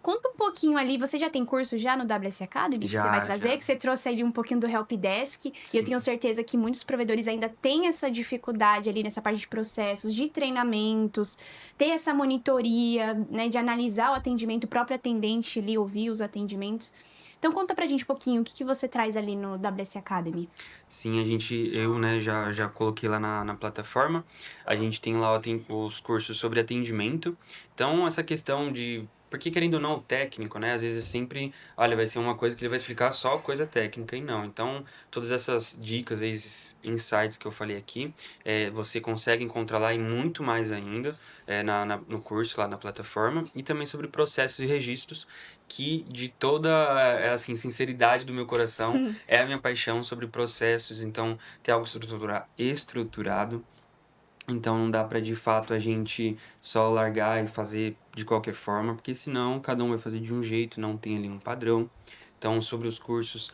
conta um pouquinho ali, você já tem curso já no WS Academy que Já, você vai trazer? já. Que você trouxe ali um pouquinho do Helpdesk. E Sim. eu tenho certeza que muitos provedores ainda têm essa dificuldade ali nessa parte de processos, de treinamentos, ter essa monitoria, né, de analisar o atendimento, o próprio atendente ali, ouvir os atendimentos. Então conta pra gente um pouquinho, o que você traz ali no WS Academy? Sim, eu, né, já coloquei lá na plataforma. A gente tem lá os cursos sobre atendimento. Então, essa questão de Porque, querendo ou não, o técnico, né? Às vezes sempre, olha, vai ser uma coisa que ele vai explicar só coisa técnica e não. Então, todas essas dicas, esses insights que eu falei aqui, você consegue encontrar lá e muito mais ainda no curso, lá na plataforma. E também sobre processos e registros, que de toda, assim, sinceridade do meu coração, é a minha paixão sobre processos. Então, ter algo estruturado. Então não dá para de fato a gente só largar e fazer de qualquer forma, porque senão cada um vai fazer de um jeito, não tem ali um padrão. Então sobre os cursos,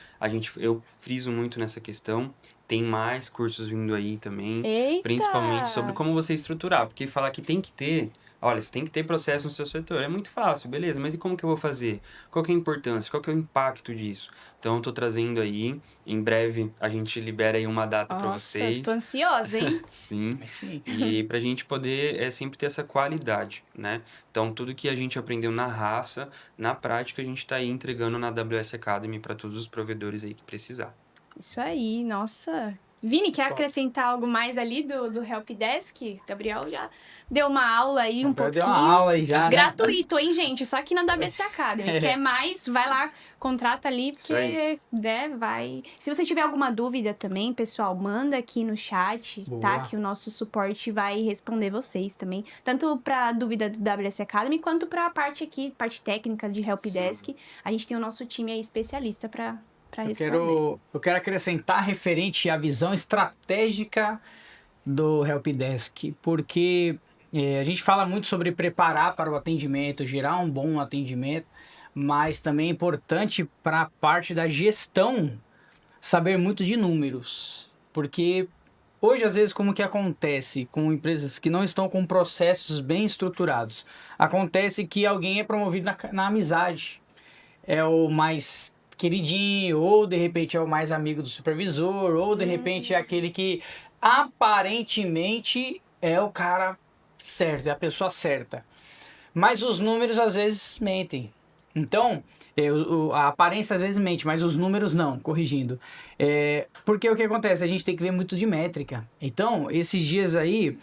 eu friso muito nessa questão. Tem mais cursos vindo aí também, Eita! principalmente sobre como você estruturar, porque falar que tem que ter, olha, você tem que ter processo no seu setor, é muito fácil, beleza, mas e como que eu vou fazer? Qual que é a importância? Qual que é o impacto disso? Então eu tô trazendo aí, em breve a gente libera aí uma data para Nossa, vocês. tô ansiosa, hein? Sim. Sim. E pra gente poder sempre ter essa qualidade, né? Então, tudo que a gente aprendeu na raça, na prática, a gente tá aí entregando na AWS Academy para todos os provedores aí que precisar. Isso aí, nossa. Vini, quer acrescentar algo mais ali do Helpdesk? Gabriel já deu uma aula aí um Gabriel pouquinho. deu uma aula aí já, né? Gratuito, hein, gente? Só aqui na WC Academy. Quer mais? Vai lá, contrata ali, Isso aí. porque, né, vai... Se você tiver alguma dúvida também, pessoal, manda aqui no chat, Boa. tá? Que o nosso suporte vai responder vocês também. Tanto pra dúvida do WC Academy, quanto pra parte aqui, parte técnica de Helpdesk. A gente tem o nosso time aí especialista pra responder. Eu quero acrescentar referente à visão estratégica do Helpdesk, porque a gente fala muito sobre preparar para o atendimento, gerar um bom atendimento, mas também é importante para a parte da gestão saber muito de números, porque hoje às vezes como que acontece com empresas que não estão com processos bem estruturados, acontece que alguém é promovido na amizade, é o mais queridinho, ou de repente é o mais amigo do supervisor, ou de repente é aquele que aparentemente é o cara certo, é a pessoa certa. Mas os números às vezes mentem. Então, a aparência às vezes mente, mas os números não, corrigindo. Porque o que acontece? A gente tem que ver muito de métrica. Então, esses dias aí,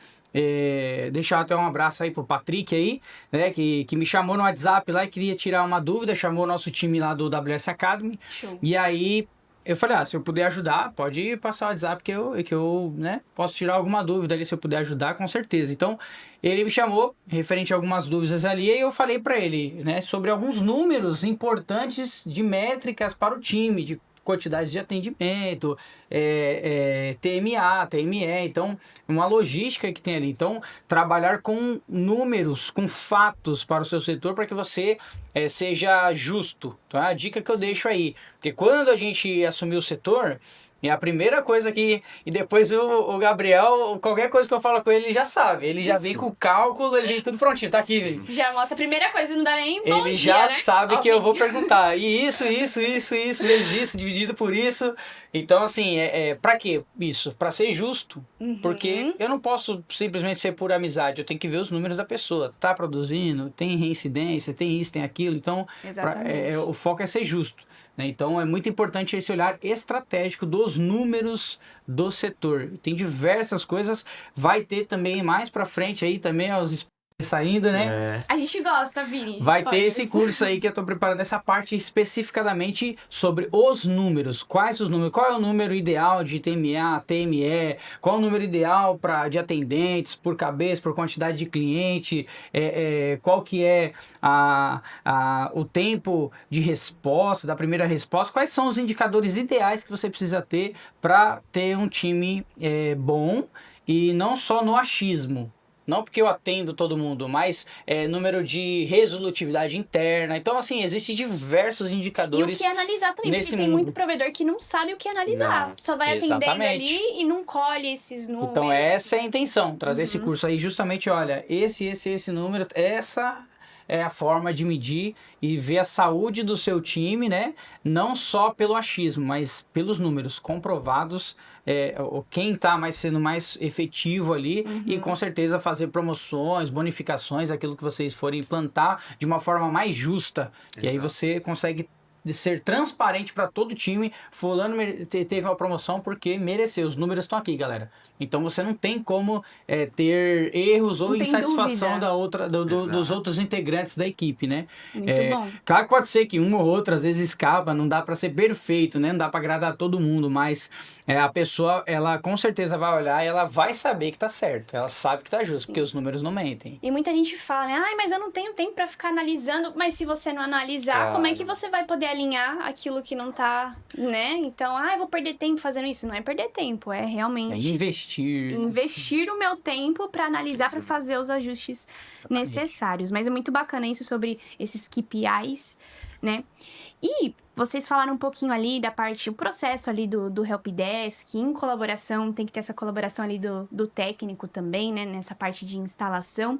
deixar até um abraço aí pro Patrick aí, né, que me chamou no WhatsApp lá e queria tirar uma dúvida, chamou o nosso time lá do AWS Academy. Show. E aí eu falei, se eu puder ajudar, pode passar o WhatsApp que eu né, posso tirar alguma dúvida ali, se eu puder ajudar, com certeza. Então, ele me chamou, referente a algumas dúvidas ali, e eu falei para ele, né, sobre alguns números importantes de métricas para o time, de quantidades de atendimento, TMA, TME, então uma logística que tem ali. Então, trabalhar com números, com fatos para o seu setor para que você seja justo. Então, é a dica que eu deixo aí. Porque quando a gente assumiu o setor, é a primeira coisa que... E depois o Gabriel, qualquer coisa que eu falo com ele, ele já sabe. Ele já vem com o cálculo, ele vem tudo prontinho. Tá aqui, Vini. Já mostra a primeira coisa, não dá nem bom Ele dia, já né? sabe que Ó, eu vou perguntar. E isso, vezes isso, dividido por isso. Então, assim, pra quê isso? Pra ser justo. Porque eu não posso simplesmente ser por amizade. Eu tenho que ver os números da pessoa. Tá produzindo, tem reincidência, tem isso, tem aquilo. Então, Exatamente. o foco é ser justo. Né? Então, é muito importante esse olhar estratégico dos números do setor. Tem diversas coisas. Vai ter também mais pra frente aí também os saindo, né? A gente gosta, Vini. de Vai ter spoilers. esse curso aí que eu tô preparando essa parte especificadamente sobre os números. Quais os números? Qual é o número ideal de TMA, TME? Qual é o número ideal de atendentes por cabeça, por quantidade de cliente? Qual que é o tempo de resposta, da primeira resposta? Quais são os indicadores ideais que você precisa ter para ter um time bom e não só no achismo? Não porque eu atendo todo mundo, mas número de resolutividade interna. Então, assim, existem diversos E indicadores. o que analisar também, nesse porque tem mundo. muito provedor que não sabe o que analisar. Não. Só vai atendendo Exatamente. ali e não colhe esses números. Então, essa é a intenção, trazer esse curso aí justamente, olha, esse número, essa é a forma de medir e ver a saúde do seu time, né? Não só pelo achismo, mas pelos números comprovados, quem está sendo mais efetivo ali e com certeza fazer promoções, bonificações, aquilo que vocês forem implantar de uma forma mais justa. E aí você consegue de ser transparente para todo o time. Fulano teve uma promoção porque mereceu. Os números estão aqui, galera. Então você não tem como ter erros ou Não tem insatisfação dúvida. dos outros integrantes da equipe, né? Muito bom. Claro que pode ser que um ou outro às vezes escapa, não dá para ser perfeito, né? Não dá para agradar todo mundo, mas a pessoa, ela com certeza vai olhar e ela vai saber que tá certo. Ela sabe que tá justo, Sim. porque os números não mentem. E muita gente fala, né? Ai, mas eu não tenho tempo pra ficar analisando. Mas se você não analisar, Claro. como é que você vai poder alinhar aquilo que não tá, né? Então, eu vou perder tempo fazendo isso. Não é perder tempo, é realmente investir o meu tempo pra analisar, pra fazer os ajustes necessários. Mas é muito bacana isso sobre esses KPIs, né? E vocês falaram um pouquinho ali da parte, o processo ali do helpdesk, em colaboração, tem que ter essa colaboração ali do técnico também, né? Nessa parte de instalação.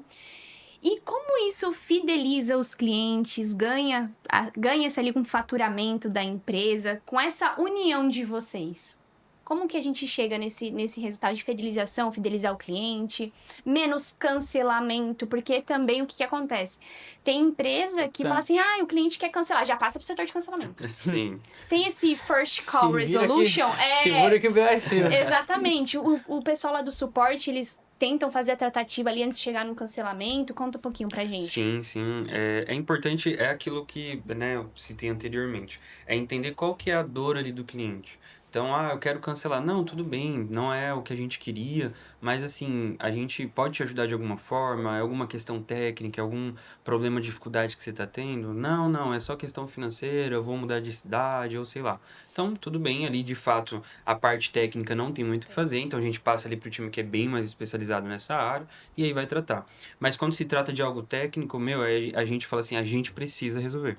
E como isso fideliza os clientes, ganha-se ali com o faturamento da empresa, com essa união de vocês? Como que a gente chega nesse resultado de fidelização, fidelizar o cliente, menos cancelamento? Porque também o que acontece? Tem empresa que fala assim, o cliente quer cancelar, já passa pro setor de cancelamento. Sim. Tem esse first call resolution. Segura que o BO é seu. Exatamente. O pessoal lá do suporte, eles tentam fazer a tratativa ali antes de chegar no cancelamento. Conta um pouquinho pra gente. Sim, sim. É importante, é aquilo que, né, eu citei anteriormente. É entender qual que é a dor ali do cliente. Então, eu quero cancelar. Não, tudo bem, não é o que a gente queria, mas assim, a gente pode te ajudar de alguma forma, é alguma questão técnica, é algum problema, dificuldade que você está tendo? Não, é só questão financeira, eu vou mudar de cidade, ou sei lá. Então, tudo bem, ali de fato, a parte técnica não tem muito o que fazer, então a gente passa ali pro time que é bem mais especializado nessa área, e aí vai tratar. Mas quando se trata de algo técnico, aí a gente fala assim, a gente precisa resolver.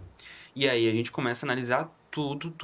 E aí a gente começa a analisar tudo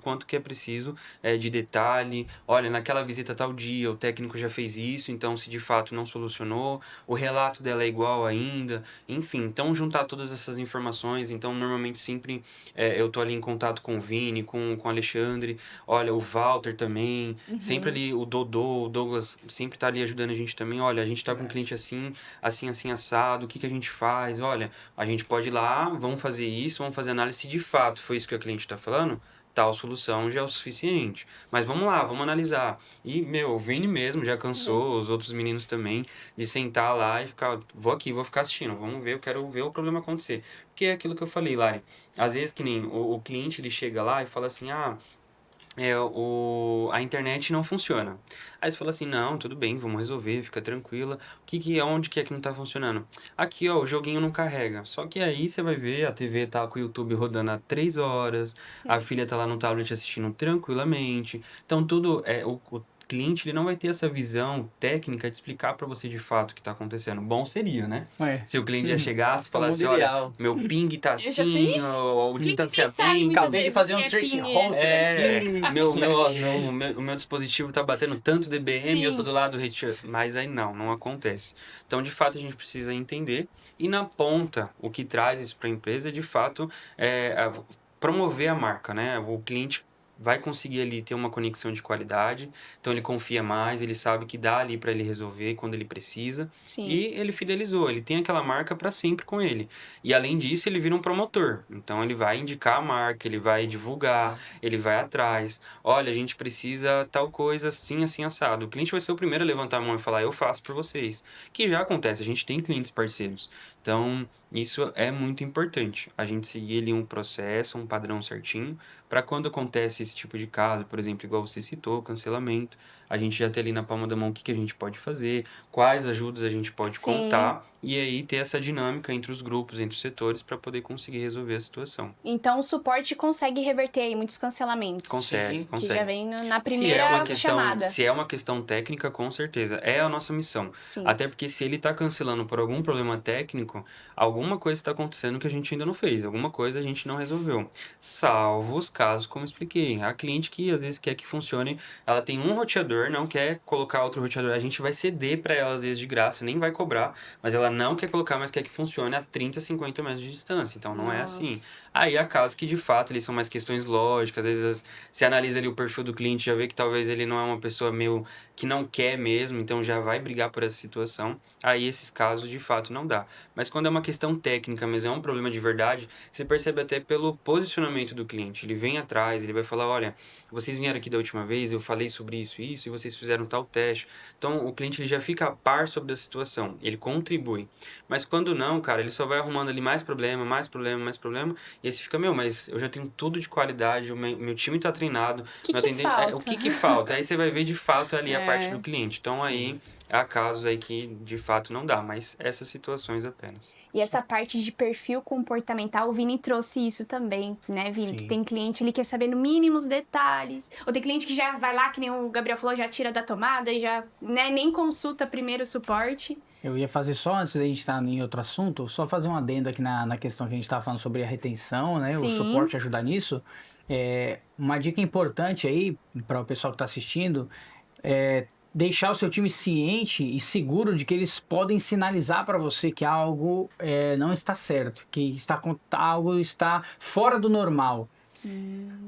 quanto que é preciso de detalhe. Olha, naquela visita tal dia, o técnico já fez isso, então se de fato não solucionou, o relato dela é igual ainda, enfim. Então, juntar todas essas informações, então normalmente sempre eu tô ali em contato com o Vini, com o Alexandre, olha, o Walter também, sempre ali o Dodô, o Douglas sempre tá ali ajudando a gente também. Olha, a gente tá com um cliente assim, assado, o que a gente faz? Olha, a gente pode ir lá, vamos fazer isso, vamos fazer análise, se de fato foi isso que o cliente está falando, tal solução já é o suficiente. Mas vamos lá, vamos analisar. E, o Vini mesmo já cansou, os outros meninos também, de sentar lá e ficar, vou ficar assistindo, vamos ver, eu quero ver o problema acontecer. Porque é aquilo que eu falei, Lari, às vezes que nem o cliente, ele chega lá e fala assim, a internet não funciona. Aí você fala assim, não, tudo bem, vamos resolver, fica tranquila. Onde que é que não tá funcionando? Aqui, o joguinho não carrega. Só que aí você vai ver, a TV tá com o YouTube rodando há 3 horas, a filha tá lá no tablet assistindo tranquilamente. Então, tudo, o cliente, ele não vai ter essa visão técnica de explicar para você de fato o que tá acontecendo. Bom seria, né? Se o cliente já chegasse e falasse, olha, meu ping tá assim, o distanciamento... Acabei de fazer um trace router. O meu dispositivo tá batendo tanto dBm e eu tô do lado do mas aí não acontece. Então, de fato, a gente precisa entender. E na ponta, o que traz isso para a empresa é, de fato, promover a marca, né? O cliente vai conseguir ali ter uma conexão de qualidade, então ele confia mais, ele sabe que dá ali para ele resolver quando ele precisa. Sim. E ele fidelizou, ele tem aquela marca para sempre com ele. E além disso, ele vira um promotor, então ele vai indicar a marca, ele vai divulgar, ele vai atrás. Olha, a gente precisa tal coisa assim, assim, assado. O cliente vai ser o primeiro a levantar a mão e falar, eu faço por vocês. Que já acontece, a gente tem clientes parceiros. Então, isso é muito importante, a gente seguir ali um processo, um padrão certinho, para quando acontece esse tipo de caso, por exemplo, igual você citou, cancelamento, a gente já ter ali na palma da mão o que a gente pode fazer, quais ajudas a gente pode contar, e aí ter essa dinâmica entre os grupos, entre os setores, para poder conseguir resolver a situação. Então, o suporte consegue reverter aí muitos cancelamentos. Consegue. Que já vem na primeira chamada. Se é uma questão técnica, com certeza. É a nossa missão. Sim. Até porque se ele está cancelando por algum problema técnico, alguma coisa está acontecendo que a gente ainda não fez. Alguma coisa a gente não resolveu. Salvo os casos como expliquei. quê? A cliente que às vezes quer que funcione, ela tem um roteador, não quer colocar outro roteador, a gente vai ceder para ela às vezes de graça, nem vai cobrar, mas ela não quer colocar, mas quer que funcione a 30, 50 metros de distância, então não é assim. Nossa. Aí há casos que de fato eles são mais questões lógicas, às vezes você analisa ali o perfil do cliente, já vê que talvez ele não é uma pessoa meio que não quer mesmo, então já vai brigar por essa situação. Aí esses casos de fato não dá. Mas quando é uma questão técnica mesmo, é um problema de verdade, você percebe até pelo posicionamento do cliente. Ele vem atrás, ele vai falar, olha, vocês vieram aqui da última vez, eu falei sobre isso e isso, e vocês fizeram tal teste. Então o cliente ele já fica a par sobre a situação, ele contribui. Mas quando não, cara, ele só vai arrumando ali mais problema, mais problema, mais problema, e aí você fica, meu, mas eu já tenho tudo de qualidade, o meu time tá treinado, Que meu que atendente, falta? o que que falta? Aí você vai ver de fato ali a parte É. do cliente. Então aí há casos aí que de fato não dá, mas essas situações apenas. E essa parte de perfil comportamental, o Vini trouxe isso também, né, Vini? Sim. Que tem cliente, ele quer saber no mínimo os detalhes. Ou tem cliente que já vai lá, que nem o Gabriel falou, já tira da tomada e já, né, nem consulta primeiro o suporte. Eu ia fazer só, antes da gente estar em outro assunto, só fazer um adendo aqui na questão que a gente estava falando sobre a retenção, né? O Sim. suporte ajudar nisso. Uma dica importante aí para o pessoal que está assistindo é deixar o seu time ciente e seguro de que eles podem sinalizar para você que algo não está certo, que algo está fora do normal.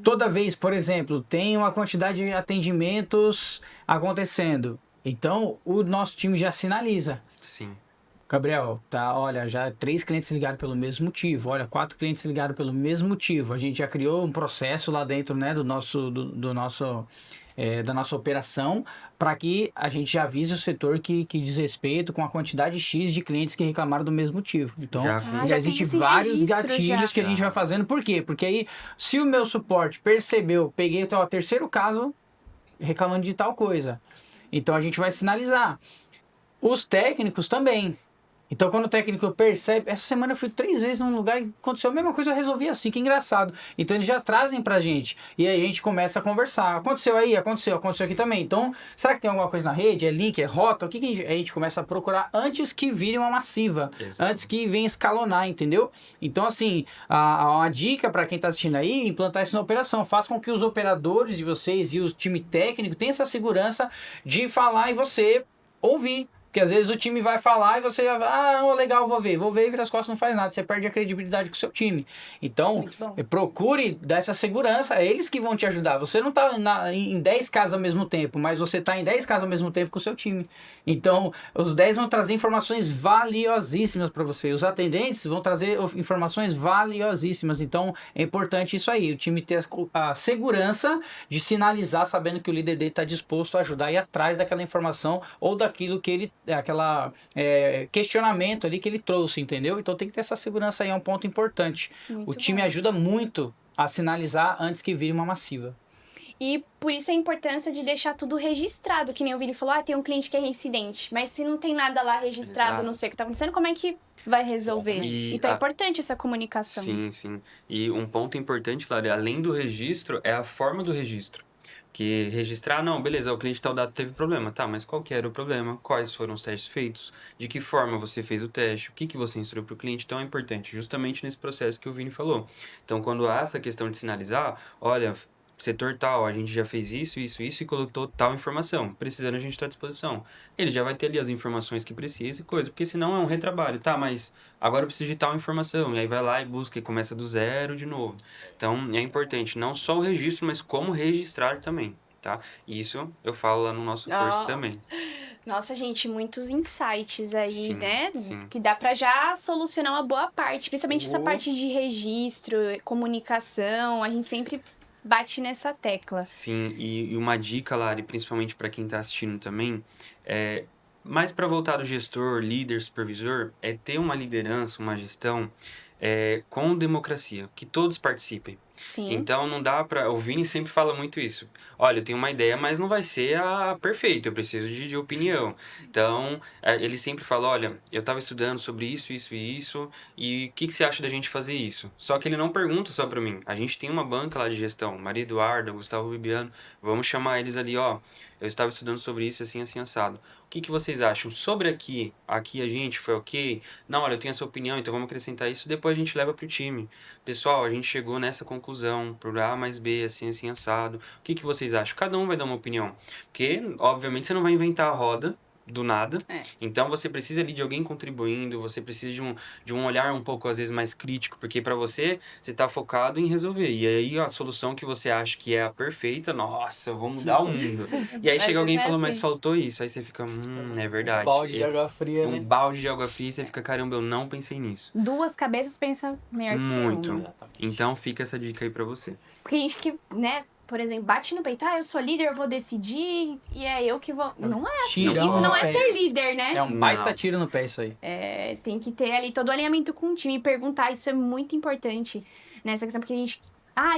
Toda vez, por exemplo, tem uma quantidade de atendimentos acontecendo. Então, o nosso time já sinaliza. Sim. Gabriel, tá, olha, já 3 clientes ligaram pelo mesmo motivo, olha, 4 clientes ligaram pelo mesmo motivo. A gente já criou um processo lá dentro, né, do nosso, da nossa operação, para que a gente já avise o setor que diz respeito com a quantidade X de clientes que reclamaram do mesmo motivo. Então, Já já, já existe tem esse vários registro gatilhos já. que a gente vai fazendo. Por quê? Porque aí, se o meu suporte percebeu, peguei o terceiro caso reclamando de tal coisa, então a gente vai sinalizar. Os técnicos também. Então, quando o técnico percebe... Essa semana eu fui 3 vezes num lugar e aconteceu a mesma coisa, eu resolvi assim, que engraçado. Então, eles já trazem pra gente. E aí a gente começa a conversar. Aconteceu aí? Aconteceu aqui também. Então, será que tem alguma coisa na rede? É link? É rota? O que a gente começa a procurar antes que vire uma massiva? Exato. Antes que venha escalonar, entendeu? Então, assim, uma dica pra quem tá assistindo aí, implantar isso na operação. Faz com que os operadores de vocês e o time técnico tenham essa segurança de falar e você ouvir. Porque às vezes o time vai falar e você vai, legal, vou ver e vira as costas, não faz nada. Você perde a credibilidade com o seu time. Então, Muito bom. procure dar essa segurança, é eles que vão te ajudar. Você não está em 10 casas ao mesmo tempo, mas você está em 10 casas ao mesmo tempo com o seu time. Então, os 10 vão trazer informações valiosíssimas para você. Os atendentes vão trazer informações valiosíssimas. Então, é importante isso aí. O time ter a segurança de sinalizar, sabendo que o líder dele está disposto a ajudar e ir atrás daquela informação ou daquilo que ele questionamento ali que ele trouxe, entendeu? Então tem que ter essa segurança aí, é um ponto importante. Muito O time bom. ajuda muito a sinalizar antes que vire uma massiva. E por isso a importância de deixar tudo registrado, que nem o Vini falou, tem um cliente que é reincidente, mas se não tem nada lá registrado, Exato. não sei o que tá acontecendo, como é que vai resolver? E Então é importante essa comunicação. Sim, sim. E um ponto importante, Lari, além do registro, é a forma do registro. Que registrar, não, beleza, o cliente tal data teve problema, tá, mas qual que era o problema? Quais foram os testes feitos? De que forma você fez o teste? O que você instruiu para o cliente? Então é importante, justamente nesse processo que o Vini falou. Então, quando há essa questão de sinalizar, olha, setor tal, a gente já fez isso e colocou tal informação. Precisando, a gente está à disposição. Ele já vai ter ali as informações que precisa e coisa, porque senão é um retrabalho, tá, mas agora eu preciso de tal informação. E aí vai lá e busca e começa do zero de novo. Então, é importante não só o registro, mas como registrar também, tá? Isso eu falo lá no nosso curso também. Nossa, gente, muitos insights aí, Sim, né? sim. Que dá pra já solucionar uma boa parte, principalmente essa Oh. parte de registro, comunicação, a gente sempre bate nessa tecla. Sim, e uma dica, Lari, principalmente para quem está assistindo também, mais para voltar do gestor, líder, supervisor, é ter uma liderança, uma gestão com democracia, que todos participem. Sim. Então não dá pra. O Vini sempre fala muito isso. Olha, eu tenho uma ideia, mas não vai ser a perfeita, eu preciso de opinião. Então, ele sempre fala: olha, eu estava estudando sobre isso, e o que você acha da gente fazer isso? Só que ele não pergunta só para mim. A gente tem uma banca lá de gestão, Maria Eduarda, Gustavo Bibiano, vamos chamar eles ali, ó. Eu estava estudando sobre isso, assim, assado. O que vocês acham? Sobre aqui a gente foi ok? Não, olha, eu tenho essa opinião, então vamos acrescentar isso, depois a gente leva pro time. Pessoal, a gente chegou nessa conclusão. conclusão, por A mais B, assim, assim, assado. O que vocês acham? Cada um vai dar uma opinião. Porque, obviamente, você não vai inventar a roda do nada. É. Então, você precisa ali de alguém contribuindo, você precisa de um olhar um pouco, às vezes, mais crítico, porque para você tá focado em resolver. E aí, a solução que você acha que é a perfeita, nossa, eu vou mudar o mundo. E aí, Mas chega alguém e é fala, assim. mas faltou isso. Aí você fica, é verdade. Balde de água fria, Um né? balde de água fria, você fica, caramba, eu não pensei nisso. Duas cabeças pensam melhor que Muito. uma. Então, fica essa dica aí pra você. Porque a gente que, né, por exemplo, bate no peito, eu sou líder, eu vou decidir, e é eu que vou... Não é assim, Tirão isso não no é pé. ser líder, né? É um baita Não. tiro no pé isso aí. Tem que ter ali todo o alinhamento com o time e perguntar, isso é muito importante nessa questão, porque a gente...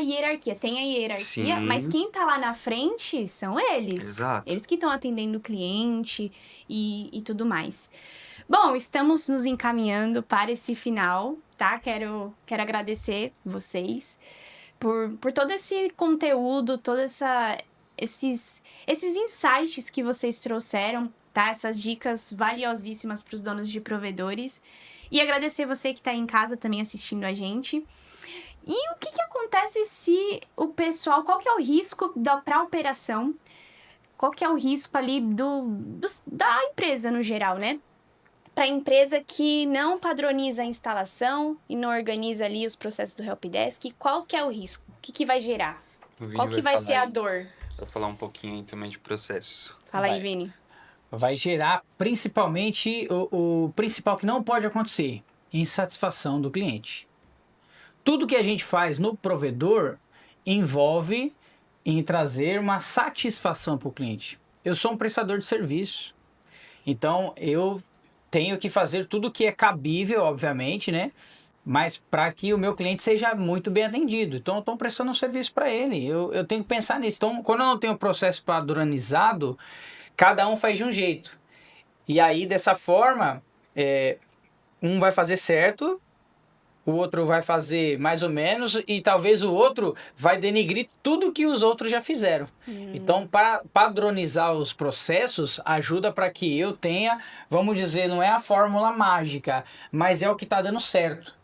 hierarquia, tem a hierarquia, Sim. mas quem tá lá na frente são eles. Exato. Eles que estão atendendo o cliente e tudo mais. Bom, estamos nos encaminhando para esse final, tá? Quero agradecer vocês por todo esse conteúdo, todos esses insights que vocês trouxeram, tá? Essas dicas valiosíssimas para os donos de provedores. E agradecer você que está em casa também assistindo a gente. E o que acontece se o pessoal... Qual que é o risco para a operação? Qual que é o risco ali da empresa no geral, né? Para a empresa que não padroniza a instalação e não organiza ali os processos do helpdesk, qual que é o risco? O que vai gerar? O Vini Qual que vai falar ser a aí. dor? Vou falar um pouquinho aí também de processo. Fala aí, Vai. Vini. Vai gerar principalmente o principal que não pode acontecer, insatisfação do cliente. Tudo que a gente faz no provedor envolve em trazer uma satisfação para o cliente. Eu sou um prestador de serviço, então eu tenho que fazer tudo que é cabível, obviamente, né? Mas para que o meu cliente seja muito bem atendido. Então, eu estou prestando um serviço para ele. Eu tenho que pensar nisso. Então, quando eu não tenho um processo padronizado, cada um faz de um jeito. E aí, dessa forma, um vai fazer certo, o outro vai fazer mais ou menos, e talvez o outro vai denigrir tudo que os outros já fizeram. Então, para padronizar os processos, ajuda para que eu tenha, vamos dizer, não é a fórmula mágica, mas é o que está dando certo.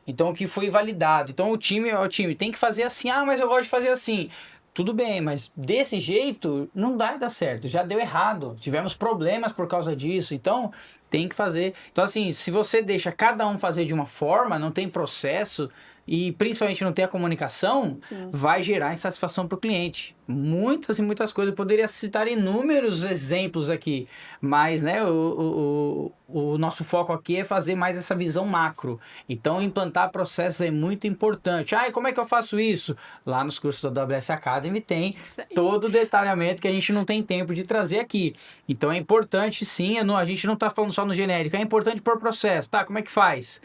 Então, o que foi validado. Então, o time tem que fazer assim, mas eu gosto de fazer assim. Tudo bem, mas desse jeito não vai dar certo, já deu errado, tivemos problemas por causa disso, então tem que fazer. Então assim, se você deixa cada um fazer de uma forma, não tem processo e principalmente não tem a comunicação, Sim. vai gerar insatisfação para o cliente. Muitas e muitas coisas, eu poderia citar inúmeros exemplos aqui, mas né, o nosso foco aqui é fazer mais essa visão macro. Então implantar processos é muito importante. E como é que eu faço isso? Lá nos cursos da AWS Academy tem Isso aí. todo o detalhamento que a gente não tem tempo de trazer aqui. Então é importante sim, a gente não está falando só no genérico, é importante por processo. Tá, como é que faz?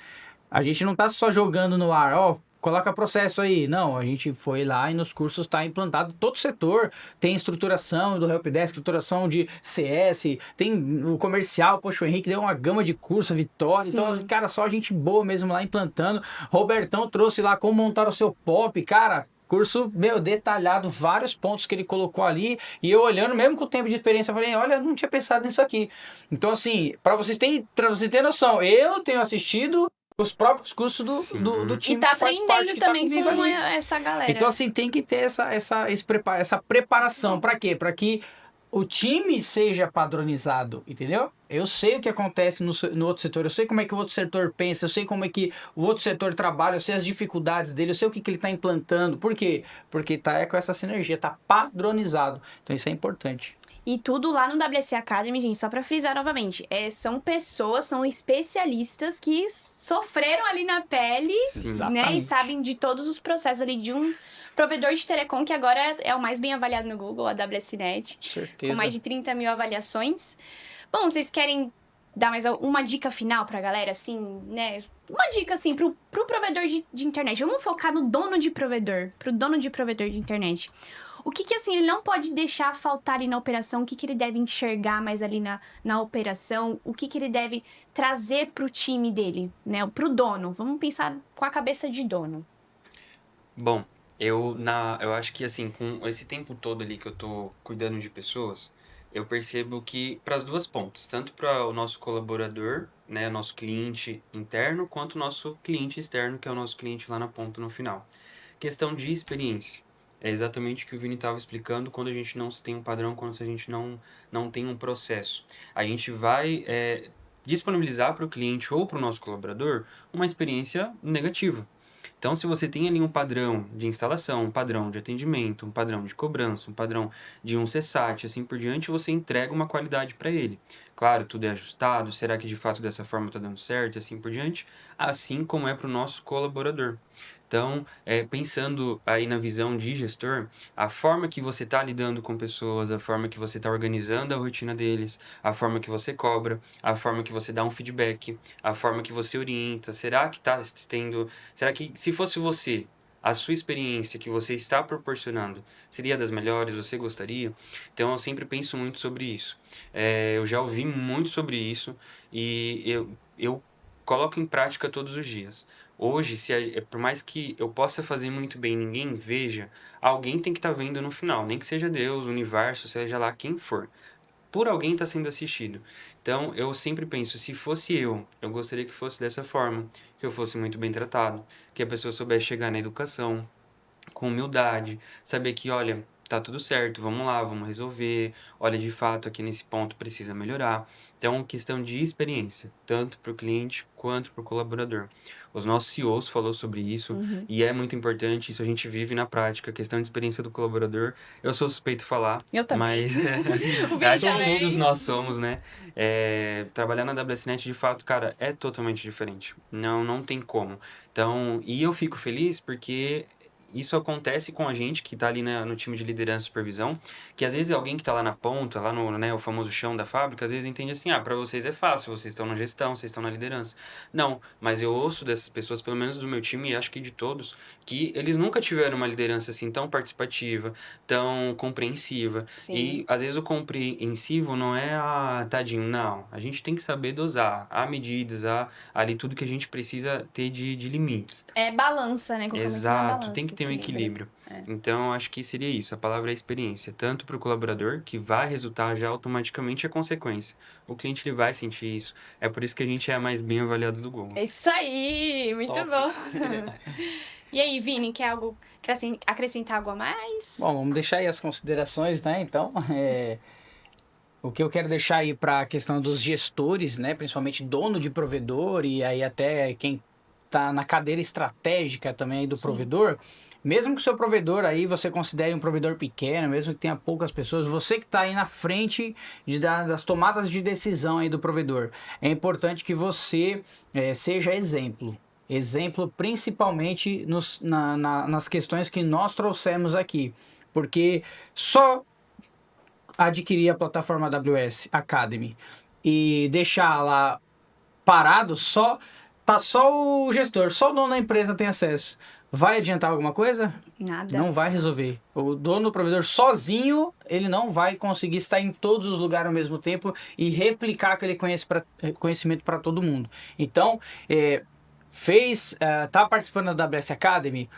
A gente não está só jogando no ar, coloca processo aí. Não, a gente foi lá e nos cursos está implantado todo o setor. Tem estruturação do helpdesk, estruturação de CS, tem o comercial, poxa, o Henrique deu uma gama de curso, a Vitória. Sim. Então, cara, só gente boa mesmo lá implantando. Robertão trouxe lá como montar o seu POP, cara. Curso, detalhado, vários pontos que ele colocou ali, e eu olhando, mesmo com o tempo de experiência, eu falei, olha, eu não tinha pensado nisso aqui. Então, assim, para vocês terem noção, eu tenho assistido os próprios cursos Sim. do time E tá que faz parte, aprendendo que tá também comigo com ali. essa galera. Então, assim, tem que ter essa preparação. Para quê? Para que o time seja padronizado, entendeu? Eu sei o que acontece no outro setor, eu sei como é que o outro setor pensa, eu sei como é que o outro setor trabalha, eu sei as dificuldades dele, eu sei o que ele está implantando. Por quê? Porque tá com essa sinergia, tá padronizado. Então, isso é importante. E tudo lá no WC Academy, gente, só pra frisar novamente, são pessoas, são especialistas que sofreram ali na pele, Sim. né? Exatamente. E sabem de todos os processos ali de um provedor de telecom, que agora é o mais bem avaliado no Google, a WSNet, Certeza. com mais de 30 mil avaliações. Bom, vocês querem dar mais uma dica final pra galera, assim, né? Uma dica, assim, pro provedor de internet. Vamos focar no dono de provedor, pro dono de provedor de internet. O que assim, ele não pode deixar faltar ali na operação? O que ele deve enxergar mais ali na operação? O que ele deve trazer pro time dele, né? Pro dono. Vamos pensar com a cabeça de dono. Bom, eu acho que assim, com esse tempo todo ali que eu tô cuidando de pessoas, eu percebo que para as duas pontas, tanto para o nosso colaborador, né, nosso cliente interno, quanto o nosso cliente externo, que é o nosso cliente lá na ponta no final. Questão de experiência. É exatamente o que o Vini estava explicando quando a gente não tem um padrão, quando a gente não tem um processo. A gente vai disponibilizar para o cliente ou para o nosso colaborador uma experiência negativa. Então, se você tem ali um padrão de instalação, um padrão de atendimento, um padrão de cobrança, um padrão de um CSAT, assim por diante, você entrega uma qualidade para ele. Claro, tudo é ajustado, será que de fato dessa forma está dando certo, assim por diante, assim como é para o nosso colaborador. Então, pensando aí na visão de gestor, a forma que você está lidando com pessoas, a forma que você está organizando a rotina deles, a forma que você cobra, a forma que você dá um feedback, a forma que você orienta, será que está tendo... Será que se fosse você, a sua experiência que você está proporcionando seria das melhores? Você gostaria? Então, eu sempre penso muito sobre isso. Eu já ouvi muito sobre isso e eu coloco em prática todos os dias. Hoje, por mais que eu possa fazer muito bem e ninguém veja, alguém tem que estar vendo no final, nem que seja Deus, o universo, seja lá quem for. Por alguém está sendo assistido. Então, eu sempre penso, se fosse eu gostaria que fosse dessa forma, que eu fosse muito bem tratado, que a pessoa soubesse chegar na educação, com humildade, saber que, olha, tá tudo certo, vamos lá, vamos resolver, olha, de fato, aqui nesse ponto precisa melhorar. Então, questão de experiência, tanto para o cliente quanto para o colaborador. Os nossos CEOs falou sobre isso e é muito importante, isso a gente vive na prática, a questão de experiência do colaborador. Eu sou suspeito de falar, Eu também. mas O Vini acho que também. todos nós somos, né? Trabalhar na WSNet, de fato, cara, é totalmente diferente. Não tem como. Então, e eu fico feliz porque isso acontece com a gente que está ali no time de liderança e supervisão, que às vezes alguém que está lá na ponta, lá no, né, o famoso chão da fábrica, às vezes entende assim, para vocês é fácil, vocês estão na gestão, vocês estão na liderança. Não, mas eu ouço dessas pessoas, pelo menos do meu time, e acho que de todos, que eles nunca tiveram uma liderança assim tão participativa, tão compreensiva. Sim. E às vezes o compreensivo não é tadinho, não. A gente tem que saber dosar, há medidas, há ali tudo que a gente precisa ter de limites. É balança, né? Colocar muito na Exato, balança, tem que ter um equilíbrio. Então, acho que seria isso. A palavra é experiência. Tanto para o colaborador, que vai resultar já automaticamente a consequência. O cliente ele vai sentir isso. É por isso que a gente é a mais bem avaliada do Google. É isso aí, muito Top. bom. E aí, Vini, quer acrescentar algo a mais? Bom, vamos deixar aí as considerações, né? Então, o que eu quero deixar aí para a questão dos gestores, né? Principalmente dono de provedor e aí até quem tá na cadeira estratégica também aí do provedor, mesmo que o seu provedor aí você considere um provedor pequeno, mesmo que tenha poucas pessoas, você que está aí na frente das tomadas de decisão aí do provedor, é importante que você seja exemplo. Exemplo principalmente nas questões que nós trouxemos aqui, porque só adquirir a plataforma AWS Academy e deixar lá parado, tá só o gestor, só o dono da empresa tem acesso. Vai adiantar alguma coisa? Nada. Não vai resolver. O dono do provedor sozinho, ele não vai conseguir estar em todos os lugares ao mesmo tempo e replicar aquele conhecimento para todo mundo. Então, tá participando da AWS Academy,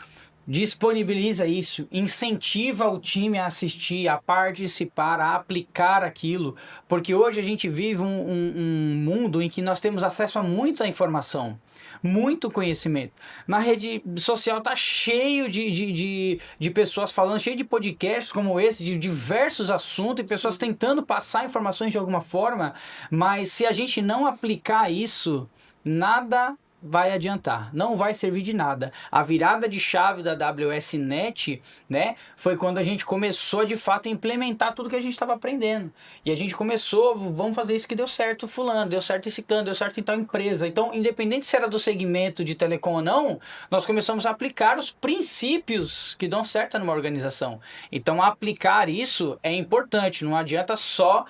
disponibiliza isso, incentiva o time a assistir, a participar, a aplicar aquilo, porque hoje a gente vive um mundo em que nós temos acesso a muita informação, muito conhecimento. Na rede social tá cheio de pessoas falando, cheio de podcasts como esse, de diversos assuntos, e pessoas tentando passar informações de alguma forma, mas se a gente não aplicar isso, nada vai adiantar, não vai servir de nada. A virada de chave da AWS Net, né, foi quando a gente começou de fato a implementar tudo que a gente estava aprendendo. E a gente começou, vamos fazer isso que deu certo fulano, deu certo esse ciclano, deu certo em tal empresa. Então, independente se era do segmento de telecom ou não, nós começamos a aplicar os princípios que dão certo numa organização. Então, aplicar isso é importante, não adianta só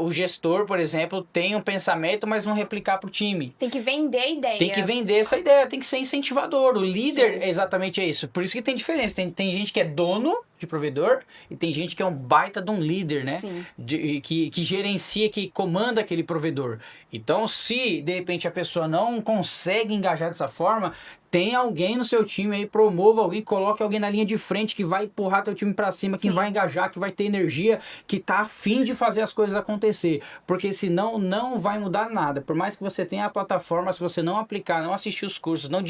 o gestor, por exemplo, tem um pensamento, mas não replicar para o time. Tem que vender a ideia. Tem que vender essa ideia, tem que ser incentivador. O líder é exatamente isso. Por isso que tem diferença. Tem gente que é dono de provedor e tem gente que é um baita de um líder, né? Sim. Que gerencia, que comanda aquele provedor. Então, se de repente a pessoa não consegue engajar dessa forma, tem alguém no seu time aí, promova alguém, coloque alguém na linha de frente que vai empurrar teu time pra cima, que Sim. vai engajar, que vai ter energia, que tá afim de fazer as coisas acontecer. Porque senão não vai mudar nada. Por mais que você tenha a plataforma, se você não aplicar, não assistir os cursos, não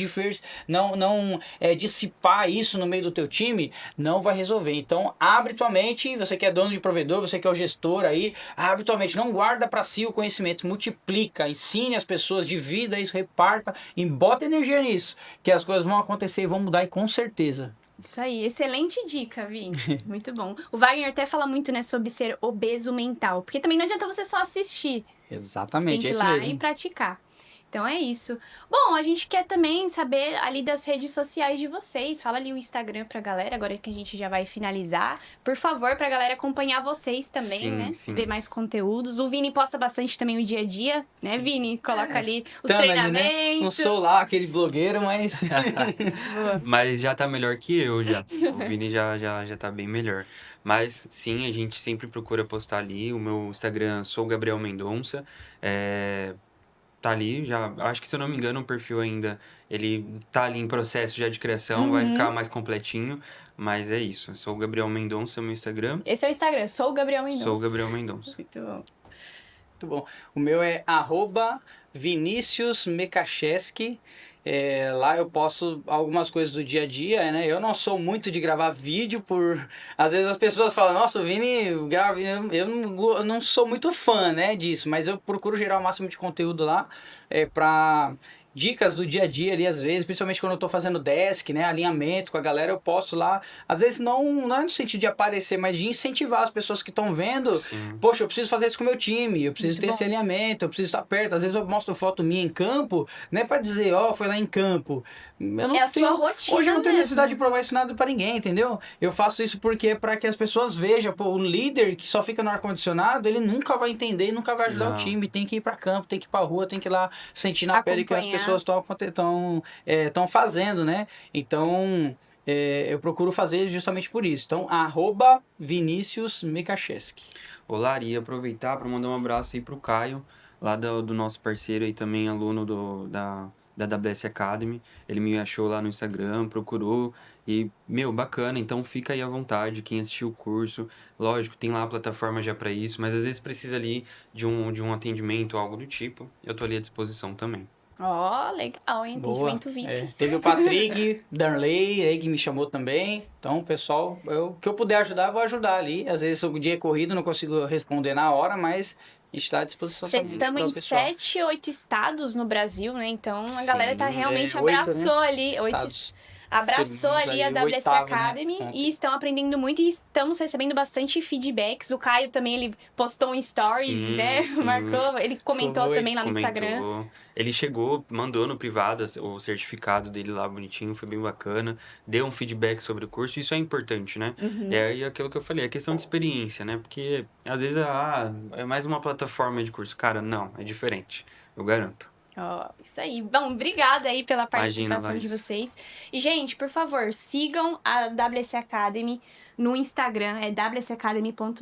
dissipar isso no meio do teu time, não vai resolver. Então, abre tua mente, você que é dono de provedor, você que é o gestor aí, abre tua mente, não guarda pra si o conhecimento, multiplica, ensine as pessoas, divida isso, reparta e bota energia nisso, que as coisas vão acontecer e vão mudar e com certeza. Isso aí, excelente dica, Vini. Muito bom. O Wagner até fala muito, né, sobre ser obeso mental, porque também não adianta você só assistir. Exatamente, Você tem que é ir isso lá mesmo. e praticar. Então é isso. Bom, a gente quer também saber ali das redes sociais de vocês. Fala ali o Instagram pra galera, agora que a gente já vai finalizar. Por favor, pra galera acompanhar vocês também, Sim, né? sim. Ver mais conteúdos. O Vini posta bastante também o dia a dia, né, Vini? Coloca ali os Também, treinamentos. né? Não sou lá aquele blogueiro, mas... Mas já tá melhor que eu já. O Vini já tá bem melhor. Mas sim, a gente sempre procura postar ali. O meu Instagram, sou Gabriel Mendonça. Tá ali, já. Acho que se eu não me engano, o perfil ainda. Ele tá ali em processo já de criação, vai ficar mais completinho. Mas é isso. Sou o Gabriel Mendonça, meu Instagram. Esse é o Instagram, sou o Gabriel Mendonça. Sou o Gabriel Mendonça. Muito bom. Muito bom. O meu é @ViniciusMekacheski. Lá eu posto algumas coisas do dia a dia, né? Eu não sou muito de gravar vídeo Às vezes as pessoas falam, nossa, o Vini grava... Eu não sou muito fã, né, disso, mas eu procuro gerar o máximo de conteúdo lá pra... Dicas do dia a dia ali, às vezes, principalmente quando eu tô fazendo desk, né, alinhamento com a galera, eu posto lá, às vezes não é no sentido de aparecer, mas de incentivar as pessoas que estão vendo. Sim. Poxa, eu preciso fazer isso com o meu time, eu preciso Muito ter bom. esse alinhamento, eu preciso estar perto. Às vezes eu mostro foto minha em campo, não é pra dizer, foi lá em campo. Eu não É a sua rotina Hoje eu não tenho mesmo. necessidade de provar isso nada pra ninguém, entendeu? Eu faço isso porque é pra que as pessoas vejam, pô, um líder que só fica no ar-condicionado, ele nunca vai entender e nunca vai ajudar Não. o time. Tem que ir pra campo, tem que ir pra rua, tem que ir lá sentir na pele que as Acompanhar. pessoas estão fazendo, né? Então, eu procuro fazer justamente por isso. Então, @ViniciusMekacheski. Olá, e aproveitar para mandar um abraço aí pro Caio, lá do nosso parceiro aí também, aluno da WS Academy. Ele me achou lá no Instagram, procurou e, bacana. Então fica aí à vontade, quem assistiu o curso. Lógico, tem lá a plataforma já para isso, mas às vezes precisa ali de um atendimento, algo do tipo. Eu tô ali à disposição também. Ó, legal, hein? Atendimento VIP. Teve o Patrick, Darley, aí que me chamou também. Então, pessoal, o que eu puder ajudar, eu vou ajudar ali. Às vezes o dia é corrido, não consigo responder na hora, mas a gente está à disposição também. Estamos em do pessoal. 7, 8 estados no Brasil, né? Então a Sim, galera tá realmente 8, né? abraçou ali. Estados. Abraçou Fomos ali a aí, WS oitavo, né? Academy Ontem. e estão aprendendo muito e estamos recebendo bastante feedbacks. O Caio também, ele postou um stories, Sim, né? sim. Marcou, ele comentou Foi, também lá no Instagram. Comentou. Ele chegou, mandou no privado o certificado dele lá bonitinho, foi bem bacana. Deu um feedback sobre o curso, isso é importante, né? E aquilo que eu falei, é questão de experiência, né? Porque às vezes é mais uma plataforma de curso. Cara, não, é diferente, eu garanto. Ó, isso aí. Bom, obrigada aí pela Imagina, participação de Laís. vocês. E, gente, por favor, sigam a WS Academy no Instagram, é wsacademy.br.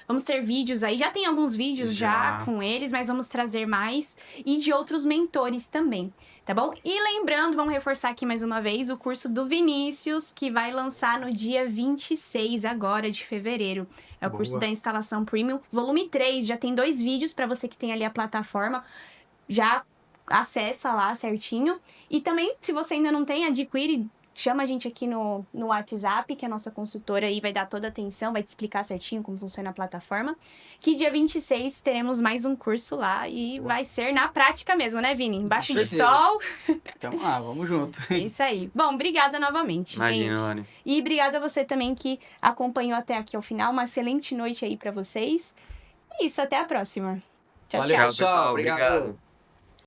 Vamos ter vídeos aí. Já tem alguns vídeos já com eles, mas vamos trazer mais. E de outros mentores também, tá bom? E lembrando, vamos reforçar aqui mais uma vez, o curso do Vinícius, que vai lançar no dia 26 agora de fevereiro. É o curso Boa. da instalação Premium, volume 3. Já tem 2 vídeos para você que tem ali a plataforma. Já acessa lá certinho. E também, se você ainda não tem, adquire, chama a gente aqui no WhatsApp, que a nossa consultora aí vai dar toda a atenção, vai te explicar certinho como funciona a plataforma. Que dia 26 teremos mais um curso lá e vai ser na prática mesmo, né, Vini? Embaixo de certeza. sol. Então, vamos junto. É isso aí. Bom, obrigada novamente, Imagina, gente. Lani. E obrigada a você também que acompanhou até aqui ao final. Uma excelente noite aí pra vocês. É isso, até a próxima. Tchau, Valeu, tchau. Tchau, pessoal. Obrigado. Obrigado.